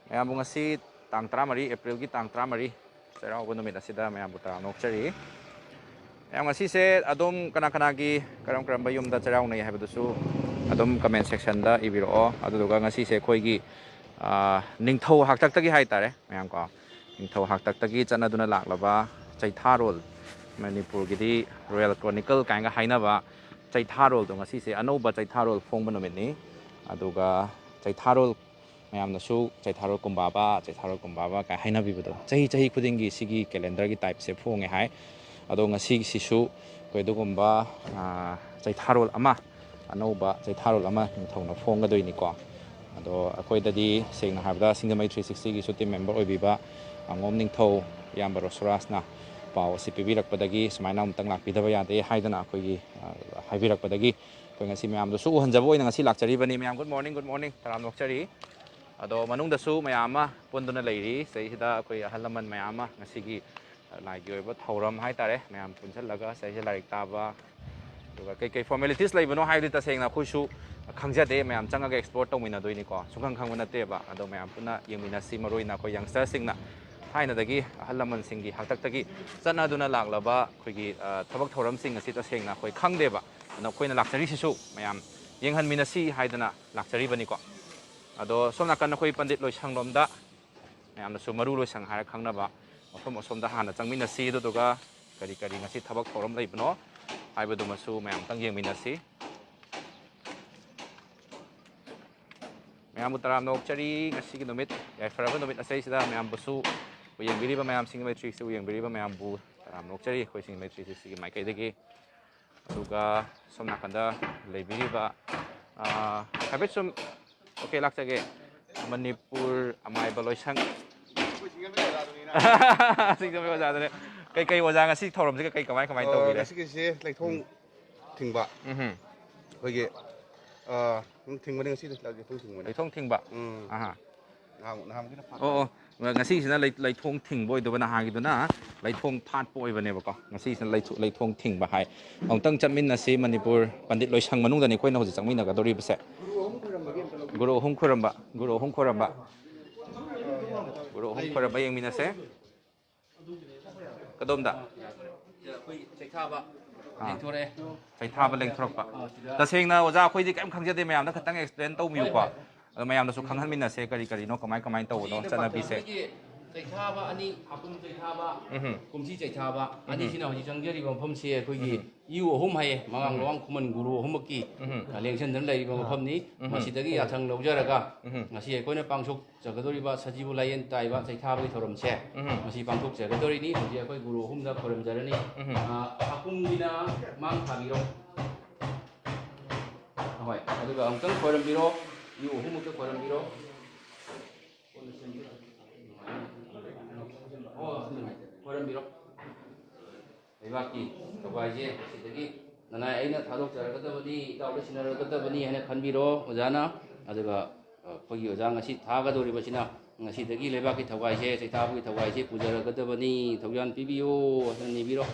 ꯃꯌꯥꯝꯕꯨ ꯉꯁꯤ ꯇꯥꯡ 13 ꯑꯦꯄ꯭ꯔꯤꯜꯒꯤ ꯇꯥꯡ 13 ꯆꯩꯔꯥꯎꯕ ꯅꯨꯃꯤꯠ ꯑꯁꯤꯗ ꯃꯌꯥꯝꯕꯨ ꯇꯔꯥꯝꯅ ꯑꯣꯛꯆꯔꯤ. ꯃꯌꯥꯝ ꯉꯁꯤꯁꯦ ꯑꯗꯨꯝ ꯀꯅꯥꯒꯤ ꯀꯔꯝꯕ ꯌꯨꯝꯗ ꯆꯩꯔꯥꯎꯅꯩ ꯍꯥꯏꯕꯗꯨꯁꯨ ꯑꯗꯨꯝ ꯀꯃꯦꯟ ꯁꯦꯛꯁꯟꯗ ꯏꯕꯤꯔꯛꯑꯣ. ꯑꯗꯨꯗꯨꯒ ꯉꯁꯤꯁꯦ ꯑꯩꯈꯣꯏꯒꯤ ꯅꯤꯡꯊꯧ ꯍꯥꯛꯇꯛꯇꯒꯤ ꯍꯥꯏꯇꯥꯔꯦ ꯃꯌꯥꯝꯀꯣ. ꯅꯤꯡꯊꯧ ꯍꯥꯛꯇꯛꯇꯒꯤ ꯆꯠꯅꯗꯨꯅ ꯂꯥꯛꯂꯕ ꯆꯩꯊꯥꯔꯣꯜ, ꯃꯅꯤꯄꯨꯔꯒꯤꯗꯤ ꯔꯣꯌꯦꯜ ꯀ꯭ꯔꯣꯅꯤꯀꯜ ꯀꯥꯏꯅ ꯍꯥꯏꯅꯕ ꯆꯩꯊꯥꯔꯣꯜꯗꯣ ꯉꯁꯤꯁꯦ ꯑꯅꯧꯕ ꯆꯩꯊꯥꯔꯣꯜ ꯐꯣꯡꯕ ꯅꯨꯃꯤꯠꯅꯤ. ꯑꯗꯨꯒ ꯆꯩꯊꯥꯔꯣꯜ ꯃꯌꯥꯝꯅꯁꯨ ꯆꯩꯊꯥꯔꯣꯜ ꯀꯨꯝꯕꯥꯕ ꯀꯥꯏ ꯍꯥꯏꯅꯕꯤꯕꯗꯣ ꯆꯍꯤ ꯈꯨꯗꯤꯡꯒꯤ ꯁꯤꯒꯤ ꯀꯦꯂꯦꯟꯗꯔꯒꯤ ꯇꯥꯏꯞꯁꯦ ꯐꯣꯡꯉꯦ ꯍꯥꯏ. ꯑꯗꯣ ꯉꯁꯤꯁꯤꯁꯨ ꯑꯩꯈꯣꯏ ꯑꯗꯨꯒꯨꯝꯕ ꯆꯩꯊꯥꯔꯣꯜ ꯑꯃ, ꯑꯅꯧꯕ ꯆꯩꯊꯥꯔꯣꯜ ꯑꯃ ꯅꯤꯡꯊꯧꯅ ꯐꯣꯡꯒꯗꯣꯏꯅꯤꯀꯣ. ꯑꯗꯣ ꯑꯩꯈꯣꯏꯗꯗꯤ ꯁꯦꯡꯅ ꯍꯥꯏꯔꯕꯗ ꯁꯤꯡꯖꯃꯩ 360ꯒꯤꯁꯨ ꯇꯤꯝ ꯃꯦꯝꯕꯔ ꯑꯣꯏꯕꯤꯕ ꯑꯉꯣꯝ ꯅꯤꯡꯊꯧ ꯏꯌꯥꯝꯕ ꯔꯣꯁꯨꯔꯥꯖꯅ ꯄꯥꯎ ꯑꯁꯤ ꯄꯤꯕꯤꯔꯛꯄꯗꯒꯤ ꯁꯨꯃꯥꯏꯅ ꯑꯃꯨꯛꯇꯪ ꯂꯥꯛꯄꯤꯗꯕ ꯌꯥꯗꯦ ꯍꯥꯏꯗꯅ ꯑꯩꯈꯣꯏꯒꯤ ꯍꯥꯏꯕꯤꯔꯛꯄꯗꯒꯤ ꯑꯩꯈꯣꯏ ꯉꯁꯤ ꯃꯌꯥꯝꯗꯁꯨ ꯎꯍꯟꯖꯕ ꯑꯣꯏꯅ ꯉꯁꯤ ꯂꯥꯛꯆꯔꯤꯕꯅꯤ. ꯃꯌꯥꯝ ꯒꯨꯗ ꯃꯣꯔꯅꯤꯡ ꯇꯔꯥꯝꯅ ꯑꯣꯛꯆꯔꯤ. ꯑꯗꯣ ꯃꯅꯨꯡꯗꯁꯨ ꯃꯌꯥꯝ ꯑꯃ ꯄꯨꯟꯗꯨꯅ ꯂꯩꯔꯤ. ꯁꯤꯗꯩꯁꯤꯗ ꯑꯩꯈꯣꯏ ꯑꯍꯜ ꯂꯃꯟ ꯃꯌꯥꯝ ꯑꯃ ꯉꯁꯤꯒꯤ ꯂꯥꯏꯒꯤ ꯑꯣꯏꯕ ꯊꯧꯔꯝ ꯍꯥꯏꯇꯥꯔꯦ ꯃꯌꯥꯝ ꯄꯨꯟꯁꯤꯜꯂꯒ ꯁꯤꯗꯩꯁꯤꯗ ꯂꯥꯏꯔꯤꯛ ꯇꯥꯕ, ꯑꯗꯨꯒ ꯀꯩꯀꯩ ꯐꯣꯔꯃꯦꯂꯤꯇꯤꯁ ꯂꯩꯕꯅꯣ ꯍꯥꯏꯕꯗꯤ ꯇꯁꯦꯡꯅ ꯑꯩꯈꯣꯏꯁꯨ ꯈꯪꯖꯗꯦ. ꯃꯌꯥꯝ ꯆꯪꯉꯒ ꯑꯦꯛꯁꯄ꯭ꯂꯣꯔ ꯇꯧꯃꯤꯟꯅꯗꯣꯏꯅꯤꯀꯣ. ꯈꯪꯕ ꯅꯠꯇꯦꯕ. ꯑꯗꯣ ꯃꯌꯥꯝ ꯄꯨꯟꯅ ꯌꯦꯡꯃꯤꯟꯅꯁꯤ. ꯃꯔꯨ ꯑꯣꯏꯅ ꯑꯩꯈꯣꯏ ꯌꯪꯁꯇꯔꯁꯤꯡꯅ ꯊꯥꯏꯅꯗꯒꯤ ꯑꯍꯜ ꯂꯃꯟꯁꯤꯡꯒꯤ ꯍꯥꯛꯇꯛꯇꯒꯤ ꯆꯠꯅꯗꯨꯅ ꯂꯥꯛꯂꯕ ꯑꯩꯈꯣꯏꯒꯤ ꯊꯕꯛ ꯊꯧꯔꯝꯁꯤꯡ ꯑꯁꯤ ꯇꯁꯦꯡꯅ ꯑꯩꯈꯣꯏ ꯈꯪꯗꯦꯕ. ꯑꯗꯨꯅ ꯑꯩꯈꯣꯏꯅ ꯂꯥꯛꯆꯔꯤꯁꯤꯁꯨ ꯃꯌꯥꯝ ꯌꯦꯡꯍꯟꯃꯤꯟꯅꯁꯤ ꯍꯥꯏꯗꯅ ꯂꯥꯛꯆꯔꯤꯕꯅꯤꯀꯣ. ꯑꯗꯣ ꯁꯣꯝ ꯅꯥꯀꯟꯗ ꯑꯩꯈꯣꯏ ꯄꯟꯗꯤꯠ ꯂꯣꯏꯁꯪꯂꯣꯝꯗ ꯃꯌꯥꯝꯅꯁꯨ ꯃꯔꯨ ꯂꯣꯏꯁꯪ ꯍꯥꯏꯔ ꯈꯪꯅꯕ ꯃꯐꯝ ꯑꯁꯣꯝꯗ ꯍꯥꯟꯅ ꯆꯪꯃꯤꯟꯅꯁꯤ. ꯑꯗꯨꯗꯨꯒ ꯀꯔꯤ ꯉꯁꯤ ꯊꯕꯛ ꯊꯧꯔꯝ ꯂꯩꯕꯅꯣ ꯍꯥꯏꯕꯗꯨꯃꯁꯨ ꯃꯌꯥꯝꯇꯪ ꯌꯦꯡꯃꯤꯟꯅꯁꯤ. ꯃꯌꯥꯝꯕꯨ ꯇꯔꯥꯝꯅ ꯑꯣꯛꯆꯔꯤ. ꯉꯁꯤꯒꯤ ꯅꯨꯃꯤꯠ ꯌꯥꯏꯐꯔꯕ ꯅꯨꯃꯤꯠ ꯑꯁꯤꯗ ꯃꯌꯥꯝꯕꯨꯁꯨ ꯌꯦꯡꯕꯤꯔꯤꯕ ꯃꯌꯥꯝ ꯁꯤꯡꯖꯃꯩ 360 ꯌꯦꯡꯕꯤꯔꯤꯕ ꯃꯌꯥꯝꯕꯨ ꯇꯔꯥꯝꯅ ꯑꯣꯛꯆꯔꯤ. ꯑꯩꯈꯣꯏ ꯁꯤꯡꯖꯃꯩ 360ꯒꯤ ꯃꯥꯏꯀꯩꯗꯒꯤ. ꯑꯗꯨꯒ ꯁꯣꯝ ꯅꯥꯀꯟꯗ ꯂꯩꯕꯤꯔꯤꯕ ꯍꯥꯏꯐꯦꯠ ꯁꯨꯝ ꯑꯣꯀꯦ ꯂꯥꯛꯆꯒꯦ. ꯃꯅꯤꯄꯨꯔ ꯑꯃꯥꯏꯕ ꯂꯣꯏꯁꯪ ꯁꯤꯡꯖꯃꯩ ꯑꯣꯖꯥꯗꯨꯅꯦ. ꯀꯩꯀꯩ ꯑꯣꯖꯥ ꯉꯁꯤ ꯊꯧꯔꯝꯁꯤꯒ ꯀꯃꯥꯏ ꯇꯧꯕꯤꯔꯦ? ꯉꯁꯤꯒꯤꯁꯦ ꯂꯩꯊꯣꯡ ꯊꯤꯡꯕ. ꯑꯩꯈꯣꯏꯒꯤ ꯊꯤꯡꯕꯅꯤ ꯉꯁꯤ ꯂꯩꯊꯣꯡ ꯊꯤꯡꯕꯅꯤ. ꯂꯩꯊꯣꯡ ꯊꯤꯡꯕ. ꯅꯍꯥꯟꯒꯤꯅ ꯐꯥꯠꯄ. ꯑꯣ ꯉꯁꯤꯁꯤꯅ ꯂꯩꯊꯣꯡ ꯊꯤꯡꯕ ꯑꯣꯏꯗꯣꯏꯕ. ꯅꯍꯥꯟꯒꯤꯗꯨꯅ ꯂꯩꯊꯣꯡ ꯐꯥꯠꯄ ꯑꯣꯏꯕꯅꯦꯕꯀꯣ. ꯉꯁꯤꯁꯤꯅ ꯂꯩꯊꯣꯡ ꯊꯤꯡꯕ ꯍꯥꯏ. ꯑꯃꯨꯛꯇꯪ ꯆꯠꯃꯤꯟꯅꯁꯤ. ꯃꯅꯤꯄꯨꯔ ꯄꯟꯗꯤꯠ ꯂꯣꯏꯁꯪ ꯃꯅꯨꯡꯗꯅꯤ ꯑꯩꯈꯣꯏꯅ ꯍꯧꯖꯤꯛ ꯆꯪꯃꯤꯟꯅꯒꯗꯧꯔꯤꯕꯁꯦ. ꯒꯨꯔꯨ ꯑꯍꯨꯝ ꯈꯣꯏꯔꯝꯕ ꯌꯦꯡꯃꯤꯟꯅꯁꯦ. ꯀꯗꯣꯝꯗ? ꯑꯩꯈꯣꯏ ꯆꯩꯊꯥꯕ ꯂꯦꯡꯊꯣꯔꯛꯑꯦ. ꯆꯩꯊꯥꯕ ꯂꯦꯡꯊꯣꯔꯛꯄ. ꯇꯁꯦꯡꯅ ꯑꯣꯖꯥ ꯑꯩꯈꯣꯏꯗꯤ ꯀꯔꯤꯝ ꯈꯪꯖꯗꯦ. ꯃꯌꯥꯝꯗ ꯈꯤꯇꯪ ꯑꯦꯛꯁꯄ꯭ꯂꯦꯟ ꯇꯧꯕꯤꯌꯨꯀꯣ. ꯑꯗꯣ ꯃꯌꯥꯝꯗꯁꯨ ꯈꯪꯍꯟꯃꯤꯟꯅꯁꯦ ꯀꯔꯤꯅꯣ ꯀꯃꯥꯏꯅ ꯇꯧꯕꯅꯣ ꯆꯠꯅꯕꯤꯁꯦ. ꯑꯩꯈꯣꯏꯒꯤ ꯆꯩꯊꯥꯕ ꯑꯅꯤ, ꯍꯥꯀꯨꯝ ꯆꯩꯊꯥꯕ, ꯀꯨꯝꯁꯤ ꯆꯩꯊꯥꯕ ꯑꯅꯤꯁꯤꯅ ꯍꯧꯖꯤꯛ ꯆꯪꯖꯔꯤꯕ ꯃꯐꯝꯁꯤ ꯑꯩꯈꯣꯏꯒꯤ ꯏꯌꯨ ꯑꯍꯨꯝ ꯍꯥꯏꯌꯦ. ꯃꯉꯥꯡ ꯂꯋꯥꯡ ꯈꯨꯃꯟ ꯒꯨꯔꯨ ꯑꯍꯨꯝꯃꯛꯀꯤ ꯂꯦꯡꯁꯟꯗꯨꯅ ꯂꯩꯔꯤꯕ ꯃꯐꯝꯅꯤ. ꯃꯁꯤꯗꯒꯤ ꯌꯥꯊꯪ ꯂꯧꯖꯔꯒ ꯉꯁꯤ ꯑꯩꯈꯣꯏꯅ ꯄꯥꯡꯊꯣꯛꯆꯒꯗꯧꯔꯤꯕ ꯁꯖꯤꯕꯨ ꯂꯥꯏꯌꯦꯟ ꯇꯥꯏꯕ ꯆꯩꯊꯥꯕꯒꯤ ꯊꯧꯔꯝꯁꯦ ꯃꯁꯤ ꯄꯥꯡꯊꯣꯛꯆꯒꯗꯧꯔꯤꯅꯤ. ꯍꯧꯖꯤꯛ ꯑꯩꯈꯣꯏ ꯒꯨꯔꯨ ꯑꯍꯨꯝꯗ ꯈꯣꯏꯔꯝꯖꯔꯅꯤ. ꯍꯥꯀꯨꯝꯒꯤꯅ ꯃꯥꯡ ꯊꯥꯕꯤꯔꯣ. ꯍꯣꯏ, ꯑꯗꯨꯒ ꯑꯃꯨꯛꯇꯪ ꯈꯣꯏꯔꯝꯕꯤꯔꯣ. ꯏꯌꯨ ꯑꯍꯨꯝꯃꯛꯇ ꯈꯣꯏꯔꯝꯕꯤꯔꯣ. ꯈꯣꯏꯔꯝꯕꯤꯔꯣ. ꯂꯩꯕꯥꯛꯀꯤ ꯊꯧꯒꯥꯏꯁꯦ ꯁꯤꯗꯒꯤ ꯅꯅꯥꯏ ꯑꯩꯅ ꯊꯥꯗꯣꯛꯆꯔꯒꯗꯕꯅꯤ, ꯏꯇꯥꯎꯗ ꯁꯤꯟꯅꯔꯒꯗꯕꯅꯤ ꯍꯥꯏꯅ ꯈꯟꯕꯤꯔꯣ ꯑꯣꯖꯥꯅ. ꯑꯗꯨꯒ ꯑꯩꯈꯣꯏꯒꯤ ꯑꯣꯖꯥ ꯉꯁꯤ ꯊꯥꯒꯗꯧꯔꯤꯕꯁꯤꯅ ꯉꯁꯤꯗꯒꯤ ꯂꯩꯕꯥꯛꯀꯤ ꯊꯧꯒꯥꯏꯁꯦ, ꯆꯩꯊꯥꯕꯒꯤ ꯊꯧꯒꯥꯏꯁꯦ ꯄꯨꯖꯔꯒꯗꯕꯅꯤ. ꯊꯧꯖꯥꯟ ꯄꯤꯕꯤꯌꯣ ꯍꯥꯏꯅ ꯅꯤꯕꯤꯔꯣ.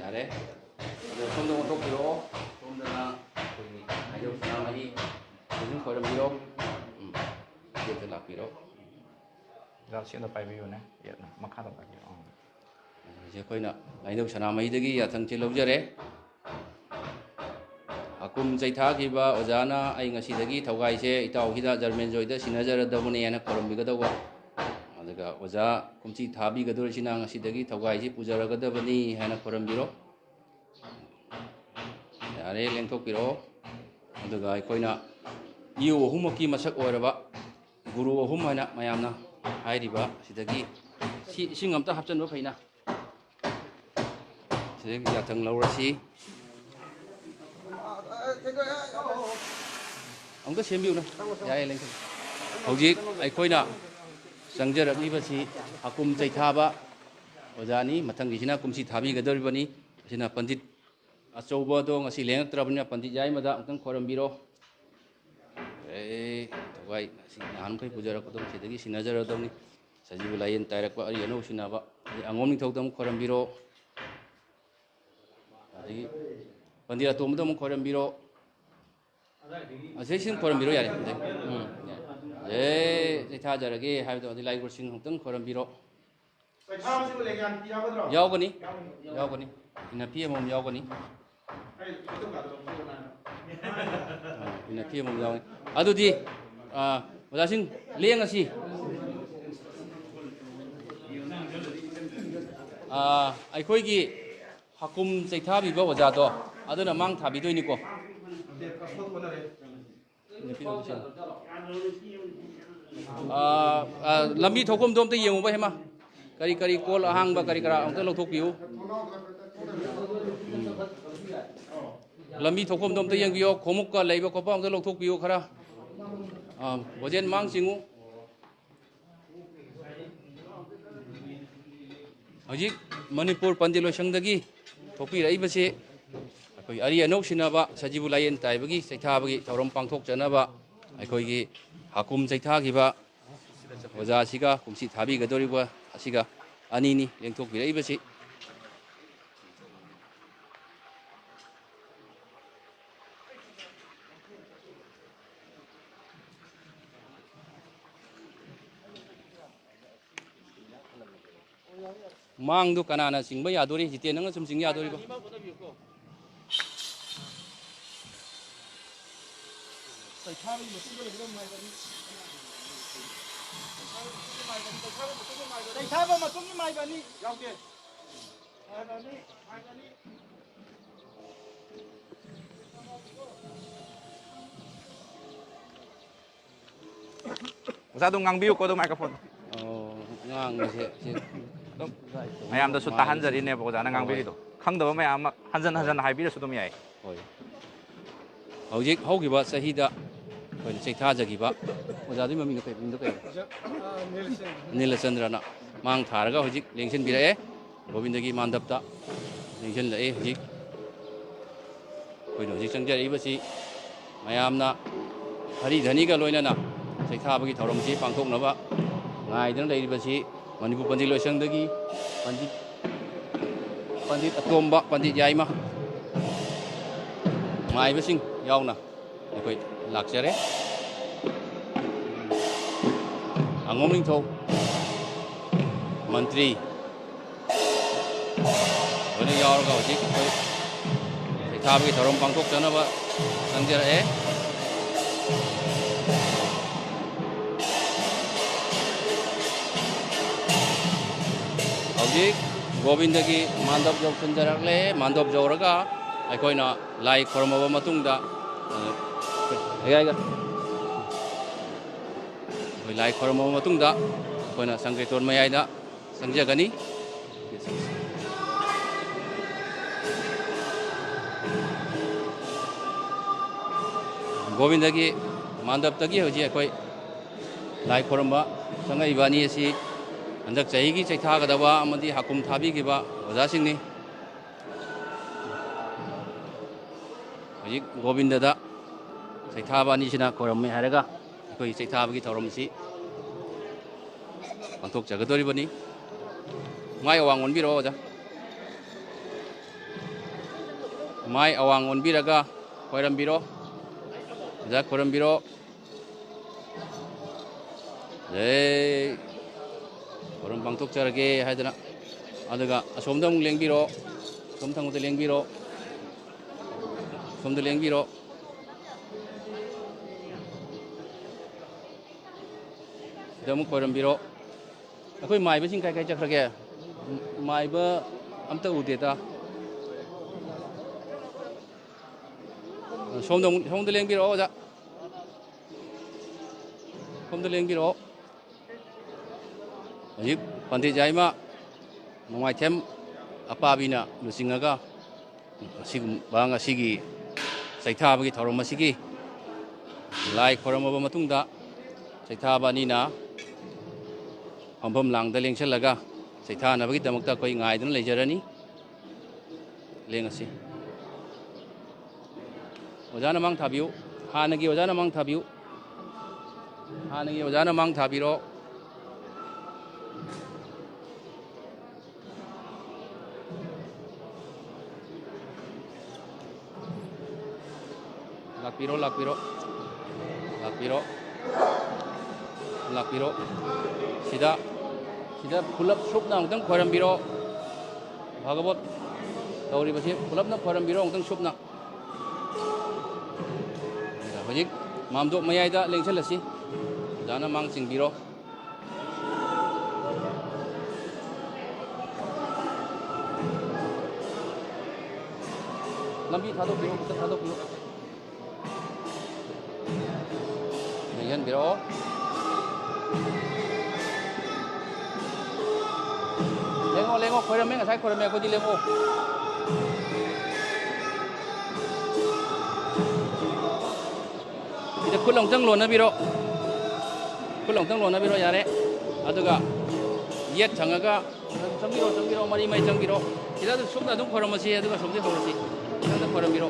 ꯌꯥꯔꯦ. ꯑꯗꯣ ꯁꯣꯝꯗ ꯑꯣꯟꯊꯣꯛꯄꯤꯔꯛꯑꯣ. ꯁꯣꯝꯗꯅ ꯑꯩꯈꯣꯏꯒꯤ ꯍꯩꯖꯧ ꯁꯅꯥꯃꯍꯤ ꯁꯤꯁꯨ ꯈꯣꯏꯔꯝꯕꯤꯔꯣ. ꯒꯦꯠꯇ ꯂꯥꯛꯄꯤꯔꯣ. ꯁꯤꯗ ꯄꯥꯏꯕꯤꯌꯨꯅꯦ. ꯃꯈꯥꯗ ꯄꯥꯏꯕꯤꯌꯨ. ꯍꯧꯖꯤꯛ ꯑꯩꯈꯣꯏꯅ ꯂꯥꯏꯅꯤꯡꯊꯧ ꯁꯅꯥꯃꯍꯤꯗꯒꯤ ꯌꯥꯊꯪꯁꯦ ꯂꯧꯖꯔꯦ. ꯍꯥꯀꯨꯝ ꯆꯩꯊꯥꯈꯤꯕ ꯑꯣꯖꯥꯅ ꯑꯩ ꯉꯁꯤꯗꯒꯤ ꯊꯧꯒꯥꯏꯁꯦ ꯏꯇꯥꯎꯁꯤꯗ ꯖꯔꯃꯦꯟꯖꯣꯏꯗ ꯁꯤꯟꯅꯖꯔꯗꯕꯅꯤ ꯍꯥꯏꯅ ꯈꯣꯏꯔꯝꯕꯤꯒꯗꯧꯕ. ꯑꯗꯨꯒ ꯑꯣꯖꯥ ꯀꯨꯝꯁꯤ ꯊꯥꯕꯤꯒꯗꯧꯔꯤꯁꯤꯅ ꯉꯁꯤꯗꯒꯤ ꯊꯧꯒꯥꯏꯁꯤ ꯄꯨꯖꯔꯒꯗꯕꯅꯤ ꯍꯥꯏꯅ ꯈꯣꯏꯔꯝꯕꯤꯔꯣ. ꯌꯥꯔꯦ, ꯂꯦꯡꯊꯣꯛꯄꯤꯔꯛꯑꯣ. ꯑꯗꯨꯒ ꯑꯩꯈꯣꯏꯅ ꯏꯌꯨ ꯑꯍꯨꯝꯃꯛꯀꯤ ꯃꯁꯛ ꯑꯣꯏꯔꯕ ꯒꯨꯔꯨ ꯑꯍꯨꯝ ꯍꯥꯏꯅ ꯃꯌꯥꯝꯅ ꯍꯥꯏꯔꯤꯕ ꯑꯁꯤꯗꯒꯤ ꯏꯁꯤꯡ ꯑꯝꯇ ꯍꯥꯞꯆꯤꯟꯕ ꯐꯩꯅ. ꯁꯤꯗꯒꯤ ꯌꯥꯊꯪ ꯂꯧꯔꯁꯤ. ꯑꯃꯨꯛꯇ ꯁꯦꯝꯕꯤꯌꯨꯅ. ꯌꯥꯏ, ꯂꯦꯡꯊꯣꯛ. ꯍꯧꯖꯤꯛ ꯑꯩꯈꯣꯏꯅ ꯆꯪꯖꯔꯛꯂꯤꯕꯁꯤ ꯍꯥꯀꯨꯝ ꯆꯩꯊꯥꯕ ꯑꯣꯖꯥꯅꯤ. ꯃꯊꯪꯒꯤꯁꯤꯅ ꯀꯨꯝꯁꯤ ꯊꯥꯕꯤꯒꯗꯧꯔꯤꯕꯅꯤ. ꯑꯁꯤꯅ ꯄꯟꯗꯤꯠ ꯑꯆꯧꯕꯗꯣ ꯉꯁꯤ ꯂꯦꯡꯉꯛꯇ꯭ꯔꯕꯅꯤꯅ ꯄꯟꯗꯤꯠ ꯌꯥꯏꯃꯗ ꯑꯃꯨꯛꯇꯪ ꯈꯣꯏꯔꯝꯕꯤꯔꯣ. ꯊꯧꯒꯥꯏ ꯑꯁꯤ ꯅꯍꯥꯟꯈꯩ ꯄꯨꯖꯔꯛꯄꯗꯣ ꯁꯤꯗꯒꯤ ꯁꯤꯟꯅꯖꯔꯗꯧꯅꯤ. ꯁꯖꯤꯕꯨ ꯂꯥꯏꯌꯦꯟ ꯇꯥꯏꯔꯛꯄ ꯑꯔꯤ ꯑꯅꯧ ꯁꯤꯟꯅꯕ. ꯑꯗꯩ ꯑꯉꯣꯝ ꯅꯤꯡꯊꯧꯗ ꯑꯃꯨꯛ ꯈꯣꯏꯔꯝꯕꯤꯔꯣ. ꯑꯗꯒꯤ ꯄꯟꯗꯤꯠ ꯑꯇꯣꯝꯕꯗ ꯑꯃꯨꯛ ꯈꯣꯏꯔꯝꯕꯤꯔꯣ. ꯑꯁꯤꯁꯤꯡ ꯈꯣꯏꯔꯝꯕꯤꯔꯣ. ꯌꯥꯔꯦ. ꯆꯩꯊꯥꯖꯔꯒꯦ ꯍꯥꯏꯕꯗꯣ ꯑꯗꯨ ꯂꯥꯏ ꯒꯨꯔꯨꯁꯤꯡ ꯑꯃꯨꯛꯇꯪ ꯈꯣꯏꯔꯝꯕꯤꯔꯣ ꯆꯩꯊꯥꯕꯁꯤꯕꯨ ꯂꯩꯒꯥꯟ ꯌꯥꯎꯒꯗ꯭ꯔꯣ ꯌꯥꯎꯒꯅꯤ ꯌꯥꯎꯒꯅꯤ ꯏꯟꯅꯐꯤ ꯑꯃꯃꯝ ꯌꯥꯎꯒꯅꯤ ꯏꯟꯅꯐꯤ ꯑꯃꯃꯝ ꯌꯥꯎꯒꯅꯤ ꯑꯗꯨꯗꯤ ꯑꯣꯖꯥꯁꯤꯡ ꯂꯦꯡꯉꯁꯤ ꯑꯩꯈꯣꯏꯒꯤ ꯍꯥꯀꯨꯝ ꯆꯩꯊꯥꯕꯤꯕ ꯑꯣꯖꯥꯗꯣ ꯑꯗꯨꯅ ꯃꯥꯡ ꯊꯥꯕꯤꯗꯣꯏꯅꯤꯀꯣ ꯂꯝꯕꯤ ꯊꯣꯛꯐꯝꯗꯣ ꯑꯝꯇ ꯌꯦꯡꯉꯨꯕ ꯍꯦꯃ ꯀꯔꯤ ꯀꯔꯤ ꯀꯣꯜ ꯑꯍꯥꯡꯕ ꯀꯔꯤ ꯀꯔꯥ ꯑꯝꯇ ꯂꯧꯊꯣꯛꯄꯤꯌꯨ ꯂꯝꯕꯤ ꯊꯣꯛꯐꯝꯗꯣ ꯑꯝꯇ ꯌꯦꯡꯕꯤꯌꯣ ꯈꯣꯡꯎꯞꯀ ꯂꯩꯕ ꯈꯣꯠꯄ ꯑꯝꯇ ꯂꯧꯊꯣꯛꯄꯤꯌꯨ ꯈꯔ ꯕꯣꯖꯦꯟ ꯃꯥꯡ ꯆꯤꯡꯉꯨ ꯍꯧꯖꯤꯛ ꯃꯅꯤꯄꯨꯔ ꯄꯟꯗꯤꯠ ꯂꯣꯏꯁꯪꯗꯒꯤ ꯊꯣꯛꯄꯤꯔꯛꯏꯕꯁꯤ ꯑꯩꯈꯣꯏ ꯑꯔꯤ ꯑꯅꯧ ꯁꯤꯟꯅꯕ ꯁꯖꯤꯕꯨ ꯂꯥꯏꯌꯦꯟ ꯇꯥꯏꯕꯒꯤ ꯆꯩꯊꯥꯕꯒꯤ ꯊꯧꯔꯝ ꯄꯥꯡꯊꯣꯛꯆꯅꯕ ꯑꯩꯈꯣꯏꯒꯤ ꯍꯥꯀꯨꯝ ꯆꯩꯊꯥꯈꯤꯕ ꯑꯣꯖꯥꯁꯤꯒ ꯀꯨꯝꯁꯤ ꯊꯥꯕꯤꯒꯗꯧꯔꯤꯕ ꯑꯁꯤꯒ ꯑꯅꯤꯅꯤ ꯂꯦꯡꯊꯣꯛꯄꯤꯔꯛꯏꯕꯁꯤ ꯃꯥꯡꯗꯨ ꯀꯅꯥꯅ ꯆꯤꯡꯕ ꯌꯥꯗꯣꯔꯤ ꯖꯤꯇꯦꯟ ꯅꯪꯅ ꯁꯨꯝ ꯆꯤꯡ ꯌꯥꯗꯣꯔꯤꯕꯣ ꯆꯩꯊꯥꯕ ꯃꯇꯨꯡꯒꯤ ꯃꯥꯏꯕꯅꯤ ꯌꯥꯎꯗꯦ ꯑꯣꯖꯥꯗꯣ ꯉꯥꯡꯕꯤꯌꯨꯀꯣ ꯑꯗꯨꯝ ꯃꯥꯏꯀ꯭ꯔꯣꯐꯣꯟ ꯉꯥꯡꯕꯁꯦ ꯑꯗꯨꯝ ꯃꯌꯥꯝꯗꯁꯨ ꯇꯥꯍꯟꯖꯔꯤꯅꯦꯕ ꯑꯣꯖꯥꯅ ꯉꯥꯡꯕꯤꯔꯤꯗꯣ ꯈꯪꯗꯕ ꯃꯌꯥꯝ ꯑꯃ ꯍꯟꯖꯟ ꯍꯟꯖꯟ ꯍꯥꯏꯕꯤꯔꯁꯨ ꯑꯗꯨꯝ ꯌꯥꯏ ꯍꯣꯏ ꯍꯧꯖꯤꯛ ꯍꯧꯈꯤꯕ ꯆꯍꯤꯗ ꯑꯩꯈꯣꯏꯅ ꯆꯩꯊꯥꯖꯈꯤꯕ ꯑꯣꯖꯥꯗꯨꯒꯤ ꯃꯃꯤꯡꯗꯣ ꯀꯩ ꯅꯤꯂꯆꯟꯗ꯭ꯔꯅ ꯃꯥꯡ ꯊꯥꯔꯒ ꯍꯧꯖꯤꯛ ꯂꯦꯡꯁꯤꯟꯕꯤꯔꯛꯑꯦ ꯒꯣꯕꯤꯟꯗꯒꯤ ꯃꯥꯟꯗꯞꯇ ꯂꯦꯡꯁꯤꯜꯂꯛꯑꯦ ꯍꯧꯖꯤꯛ ꯑꯩꯈꯣꯏꯅ ꯍꯧꯖꯤꯛ ꯆꯪꯖꯔꯛꯏꯕꯁꯤ ꯃꯌꯥꯝꯅ ꯍꯔꯤ ꯙꯅꯤꯒ ꯂꯣꯏꯅꯅ ꯆꯩꯊꯥꯕꯒꯤ ꯊꯧꯔꯝꯁꯤ ꯄꯥꯡꯊꯣꯛꯅꯕ ꯉꯥꯏꯗꯨꯅ ꯂꯩꯔꯤꯕꯁꯤ ꯃꯅꯤꯄꯨꯔ ꯄꯟꯗꯤꯠ ꯂꯣꯏꯁꯪꯗꯒꯤ ꯄꯟꯗꯤꯠ ꯑꯇꯣꯝꯕ ꯄꯟꯗꯤꯠ ꯌꯥꯏꯃ ꯃꯥꯏꯕꯁꯤꯡ ꯌꯥꯎꯅ ꯑꯩꯈꯣꯏ ꯂꯥꯛꯆꯔꯦ ꯑꯉꯣꯝ ꯅꯤꯡꯊꯧ ꯃꯟꯇ꯭ꯔꯤ ꯂꯣꯏꯅ ꯌꯥꯎꯔꯒ ꯍꯧꯖꯤꯛ ꯑꯩꯈꯣꯏ ꯆꯩꯊꯥꯕꯒꯤ ꯊꯧꯔꯝ ꯄꯥꯡꯊꯣꯛꯆꯅꯕ ꯆꯪꯖꯔꯛꯑꯦ ꯍꯧꯖꯤꯛ ꯒꯣꯕꯤꯟꯗꯒꯤ ꯃꯥꯟꯗꯞ ꯌꯧꯁꯤꯟꯖꯔꯛꯂꯦ ꯃꯥꯟꯗꯞ ꯌꯧꯔꯒ ꯑꯩꯈꯣꯏꯅ ꯂꯥꯏ ꯈꯣꯏꯔꯝꯃꯕ ꯃꯇꯨꯡꯗ ꯑꯩꯈꯣꯏ ꯂꯥꯏ ꯈꯣꯏꯔꯝꯃꯕ ꯃꯇꯨꯡꯗ ꯑꯩꯈꯣꯏꯅ ꯁꯪꯀ꯭ꯔꯤꯇꯣꯟ ꯃꯌꯥꯏꯗ ꯆꯪꯖꯒꯅꯤ ꯒꯣꯕꯤꯟꯗꯒꯤ ꯃꯥꯟꯗꯞꯇꯒꯤ ꯍꯧꯖꯤꯛ ꯑꯩꯈꯣꯏ ꯂꯥꯏ ꯈꯣꯏꯔꯝꯕ ꯆꯪꯉꯛꯏꯕ ꯑꯅꯤ ꯑꯁꯤ ꯍꯟꯗꯛ ꯆꯍꯤꯒꯤ ꯆꯩꯊꯥꯒꯗꯕ ꯑꯃꯗꯤ ꯍꯥꯀꯨꯝ ꯊꯥꯕꯤꯈꯤꯕ ꯑꯣꯖꯥꯁꯤꯡꯅꯤ ꯍꯧꯖꯤꯛ ꯒꯣꯕꯤꯟꯗꯗ ꯆꯩꯊꯥꯕ ꯑꯅꯤꯁꯤꯅ ꯈꯣꯏꯔꯝꯃꯦ ꯍꯥꯏꯔꯒ ꯑꯩꯈꯣꯏ ꯆꯩꯊꯥꯕꯒꯤ ꯊꯧꯔꯝꯁꯤ ꯄꯥꯡꯊꯣꯛꯆꯒꯗꯧꯔꯤꯕꯅꯤ ꯃꯥꯏ ꯑꯋꯥꯡ ꯑꯣꯟꯕꯤꯔꯛꯑꯣ ꯑꯣꯖꯥ ꯃꯥꯏ ꯑꯋꯥꯡ ꯑꯣꯟꯕꯤꯔꯒ ꯈꯣꯏꯔꯝꯕꯤꯔꯣ ꯑꯣꯖꯥ ꯈꯣꯏꯔꯝꯕꯤꯔꯣ ꯖꯩ ꯈꯣꯏꯔꯝ ꯄꯥꯡꯊꯣꯛꯆꯔꯒꯦ ꯍꯥꯏꯗꯅ ꯑꯗꯨꯒ ꯑꯁꯣꯝꯗ ꯑꯃꯨꯛ ꯂꯦꯡꯕꯤꯔꯣ ꯑꯁꯣꯝ ꯊꯪꯕꯗ ꯂꯦꯡꯕꯤꯔꯣ ꯑꯁꯣꯝꯗ ꯂꯦꯡꯕꯤꯔꯣ ꯁꯤꯗ ꯑꯃꯨꯛ ꯈꯣꯏꯔꯝꯕꯤꯔꯣ ꯑꯩꯈꯣꯏ ꯃꯥꯏꯕꯁꯤꯡ ꯀꯥꯏ ꯀꯥꯏ ꯆꯠꯈ꯭ꯔꯒꯦ ꯃꯥꯏꯕ ꯑꯝꯇ ꯎꯗꯦꯗ ꯁꯣꯝꯗ ꯂꯦꯡꯕꯤꯔꯛꯑꯣ ꯑꯣꯖꯥ ꯁꯣꯝꯗ ꯂꯦꯡꯕꯤꯔꯛꯑꯣ ꯍꯧꯖꯤꯛ ꯄꯟꯗꯤꯠ ꯌꯥꯏꯃ ꯅꯣꯡꯃꯥꯏꯊꯦꯝ ꯑꯄꯥꯕꯤꯅ ꯂꯨꯆꯤꯡꯉꯒ ꯑꯁꯤꯒꯨꯝꯕ ꯉꯁꯤꯒꯤ ꯆꯩꯊꯥꯕꯒꯤ ꯊꯧꯔꯝ ꯑꯁꯤꯒꯤ ꯂꯥꯏ ꯈꯣꯏꯔꯝꯃꯕ ꯃꯇꯨꯡꯗ ꯆꯩꯊꯥꯕ ꯑꯅꯤꯅ ꯐꯝꯐꯝ ꯂꯥꯡꯗ ꯂꯦꯡꯁꯜꯂꯒ ꯆꯩꯊꯥꯅꯕꯒꯤꯗꯃꯛꯇ ꯑꯩꯈꯣꯏ ꯉꯥꯏꯗꯨꯅ ꯂꯩꯖꯔꯅꯤ ꯂꯦꯡꯉꯁꯤ ꯑꯣꯖꯥꯅ ꯃꯥꯡ ꯊꯥꯕꯤꯌꯨ ꯍꯥꯟꯅꯒꯤ ꯑꯣꯖꯥꯅ ꯃꯥꯡ ꯊꯥꯕꯤꯌꯨ ꯍꯥꯟꯅꯒꯤ ꯑꯣꯖꯥꯅ ꯃꯥꯡ ꯊꯥꯕꯤꯔꯣ ꯂꯥꯛꯄꯤꯔꯣ ꯂꯥꯛꯄꯤꯔꯣ ꯂꯥꯛꯄꯤꯔꯣ lakpiro sida sida pulap supna ongtang khorambiro bhagavat tauri basi pulapna khorambiro ongtang supna hojik mamdok mayai da lengselasi jana mang singbiro lambi thadokbiro thadokbiro yan biro lengo khorame ngasai khorame ko di lengo ida kulong tang lona biro yare aduga yet changaga changbiro mari mai changbiro ida du sumna dum khoramasi aduga somje khorasi ida khoramiro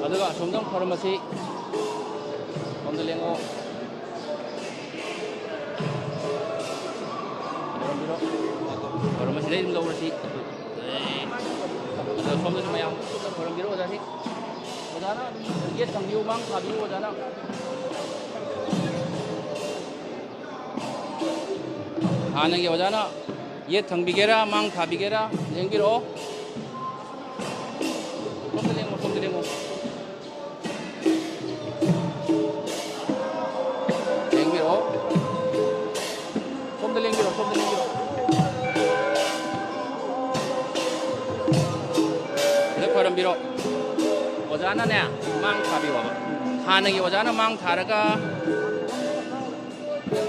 aduga somdam khoramasi omda lengo khoramasi dai dum lawrasi ada somda mayam khoramiro odasi odana yet changbiu mang thabiu odana hanagi odana yet changbigera mang thabigera lengbiro somda lengo lengbiro khoramiro 오자나 네 망 타비 와봐 하는 게 오자나 망 타르가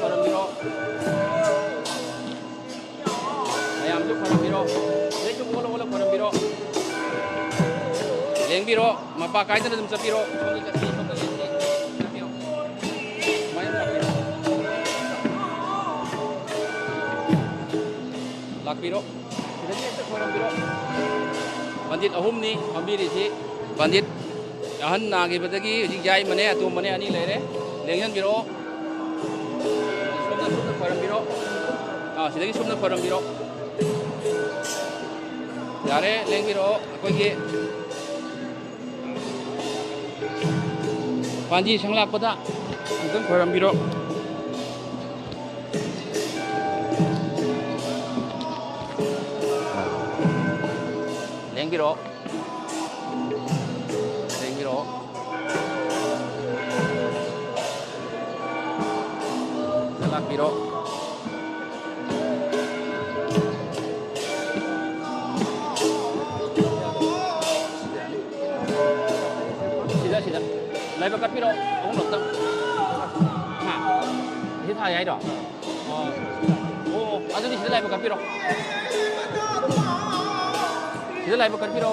khoramiro ayam tu khoramiro leju bola khoramiro lengbiro mapa kaita dum sapiro somni kasi somni sapiro mayam lapiro lakpiro jadi itu khoramiro bandit ahum ni ambiri si bandit ahan nagi badagi jai mane atu mane ani lere lengyan biro somna khoramiro sidagi somna khoramiro yare lengbiro akogi panji sanglakpada angkang khoramiro lengbiro lakpiro sida lai ba kapiro ong lok tang ha hi tha yai do aduni sida lai ba kapiro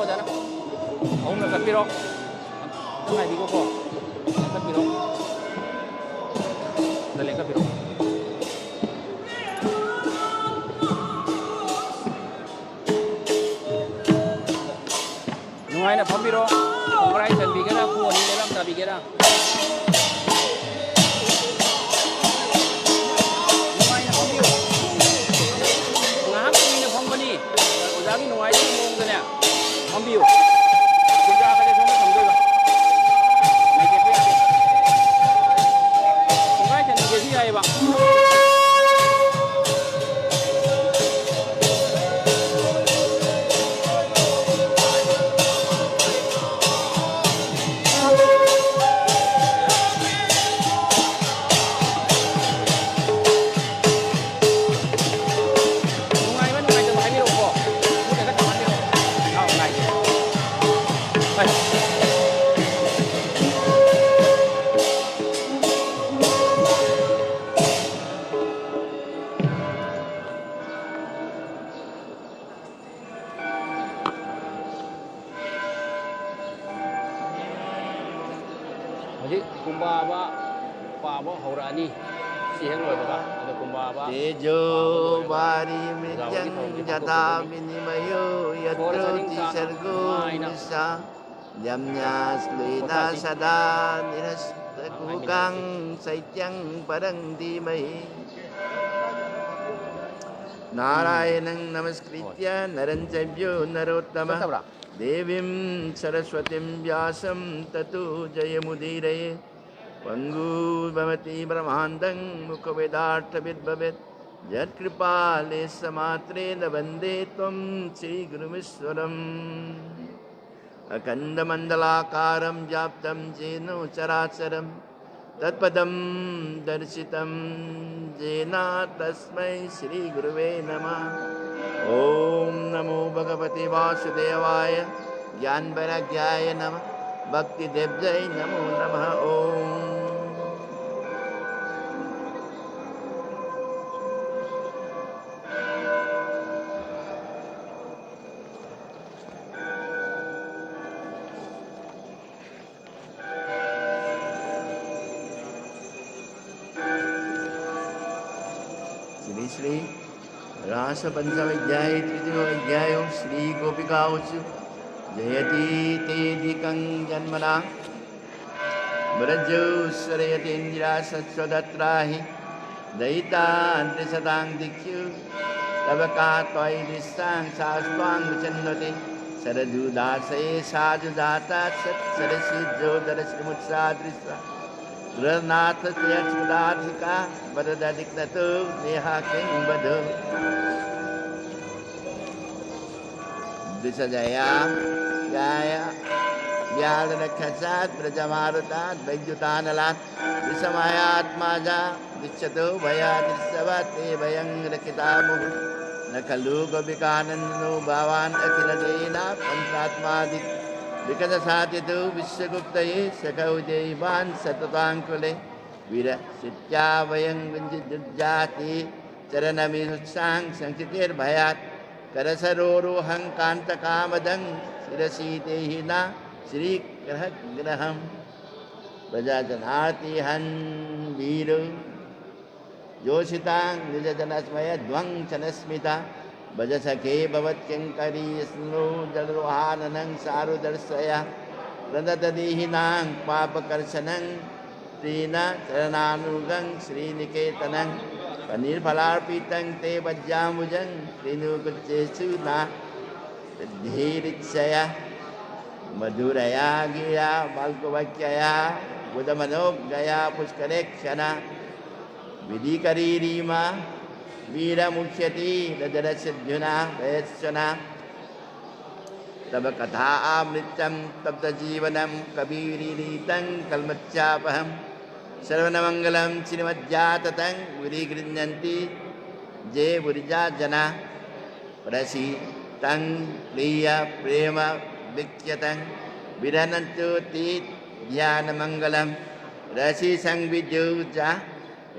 dana ong lok kapiro ngai di ko kapiro dale kapiro nungai na phambiro ongrai san bigera ku ani lelam ta bigera nungai na phambiro ngahak ni na phambani ojami nungai ni mong dane phambio kuja ka de song samdoi ba mai ke pe ongrai san ge si ai ba Jadi kumbaba pabo haurani siheng loy ba ada kumbaba tejo bari mijang jata minimayo yatro ti sergo nisa jamnya sluina sada niras takukang saityang parang di mai Narayanang namaskritya naranjabhyo narottama Devim Saraswatim Vyasam Tatu Jayamudiraye पंगु भवति ब्रह्मांडं मुखवेदार्थविद्भवेत् यत्कृपाले समात्रेण वन्दे त्वं श्रीगुरुमीश्वरम् अखण्डमण्डलाकारं व्याप्तं येन चराचरं तत्पदं दर्शितं येन तस्मै श्रीगुरुवे नमः। ओम नमो भगवते वासुदेवाय ज्ञानवैराग्याय नमः। भक्तिदेव्यै नमो नमः। ओम श्री श्री रास पंचमध्याय तृतीयो अध्याय श्री गोपिकासु जयति तेधिकं जन्मना ब्रजौ स्वरयतीन्द्रा सत्स्वदत्राहि दयितान्त्रिशतां दिक्षु तव का त्वयि दिशां शास्त्वां विचन्वते शरदुदासये साजुजाता सत्सरसि जोदरश्रीमुत्सादृशा गृहनाथ त्यक्षुदाधिका वरदधिक्नतो नेहा किं वधो दिशजया गाया व्यालनखसात् ब्रजमारुतात् वैद्युतानलात् दिशमायात्माजा दिच्छतो भयादृशवत् ते भयं रक्षितामुः न खलु गोपिकानन्दो भवान् अखिलदेना पञ्चात्मादिक् विकटसातितो विश्वगुप्तये सखौ देवान् सतताङ्कुले वीरसिद्ध्या वयं विञ्चिदुर्जाति चरणमिषुत्सां संस्थितिर्भयात् करसरोरोहं कान्तकामदं शिरसि देहिना श्रीग्रहग्रहं प्रजाजनार्तिहन् वीरो योषितां निजजनस्मयध्वं चनस्मिता भजसखे भवत्किङ्करी स्नो जलरोहाननं सारुदर्शया प्रदददेहिनां पापकर्षणं तेन चरणानुगं श्रीनिकेतनं पनीरफलार्पितं ते वज्राम्बुजं तेनुकुच्चेषु न धीरिच्छया मधुरया गिरा बाल्कवाक्यया बुधमनोज्ञया पुष्करे क्षणा विधिकरीरीमा वीरमुख्यति रजरसिद्ध्युना वयस्सना तव कथामृतं तप्तजीवनं कबीरीरीतं कल्मच्छापहं सर्वनमङ्गलं श्रीमज्जाततं विधिगृह्णन्ति जे बुरिजा जना प्रसीतं प्रिय प्रेम विख्यतं विरनन्तु ते ध्यानमङ्गलं रसि संविद्युजा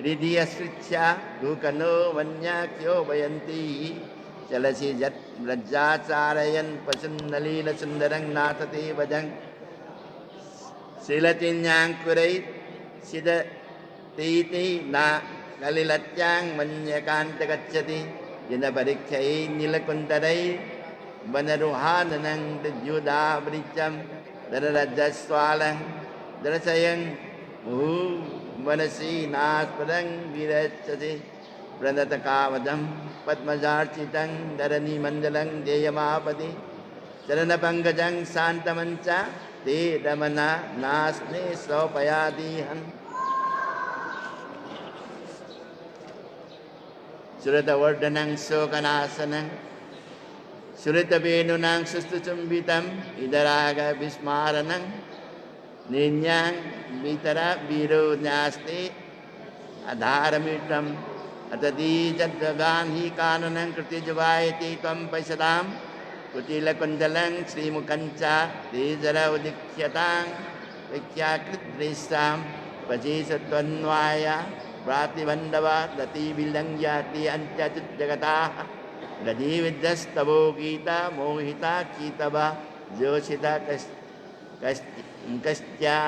रिधि अस्पृच्छा भूकनो वन्याख्यो वयन्ति चलसि जत् व्रजाचारयन् पशुन्नलीलसुन्दरं नाथते भजं शीलतिन्याङ्कुरै सिदतीति न कलिलत्यां मन्यकान्त गच्छति जिनपरीक्षयै नीलकुन्तरै वनरुहाननं द्युदावृचं दररजस्वालं दर्शयन् मनसि नास्पदं विरचते प्रणतकावदं पद्मजार्चितं धरणिमण्डलं देयमापदि चरणपङ्कजं शान्तमञ्च ते रमना नास्ने सोपयादिहन् सुरतवर्धनं शोकनाशनं सुरतवेणूनां सुस्तुचुम्बितं इदरागविस्मारणं निन्यां वितरा वीरो न्यास्ते अधारमित्रम् अतदीजद्गान् हि काननं कृतिजुवायति त्वं पैसदां कुटिलकुण्डलं श्रीमुखं च तेजरौदीक्ष्यतां विख्याकृदृशां पचीसत्वन्वाय प्रातिबन्धवा रतिविलङ्घ्याति अन्त्यजगताः रतिविद्यस्तवो गीता मोहिता कीतवा जोषिता कश्च्या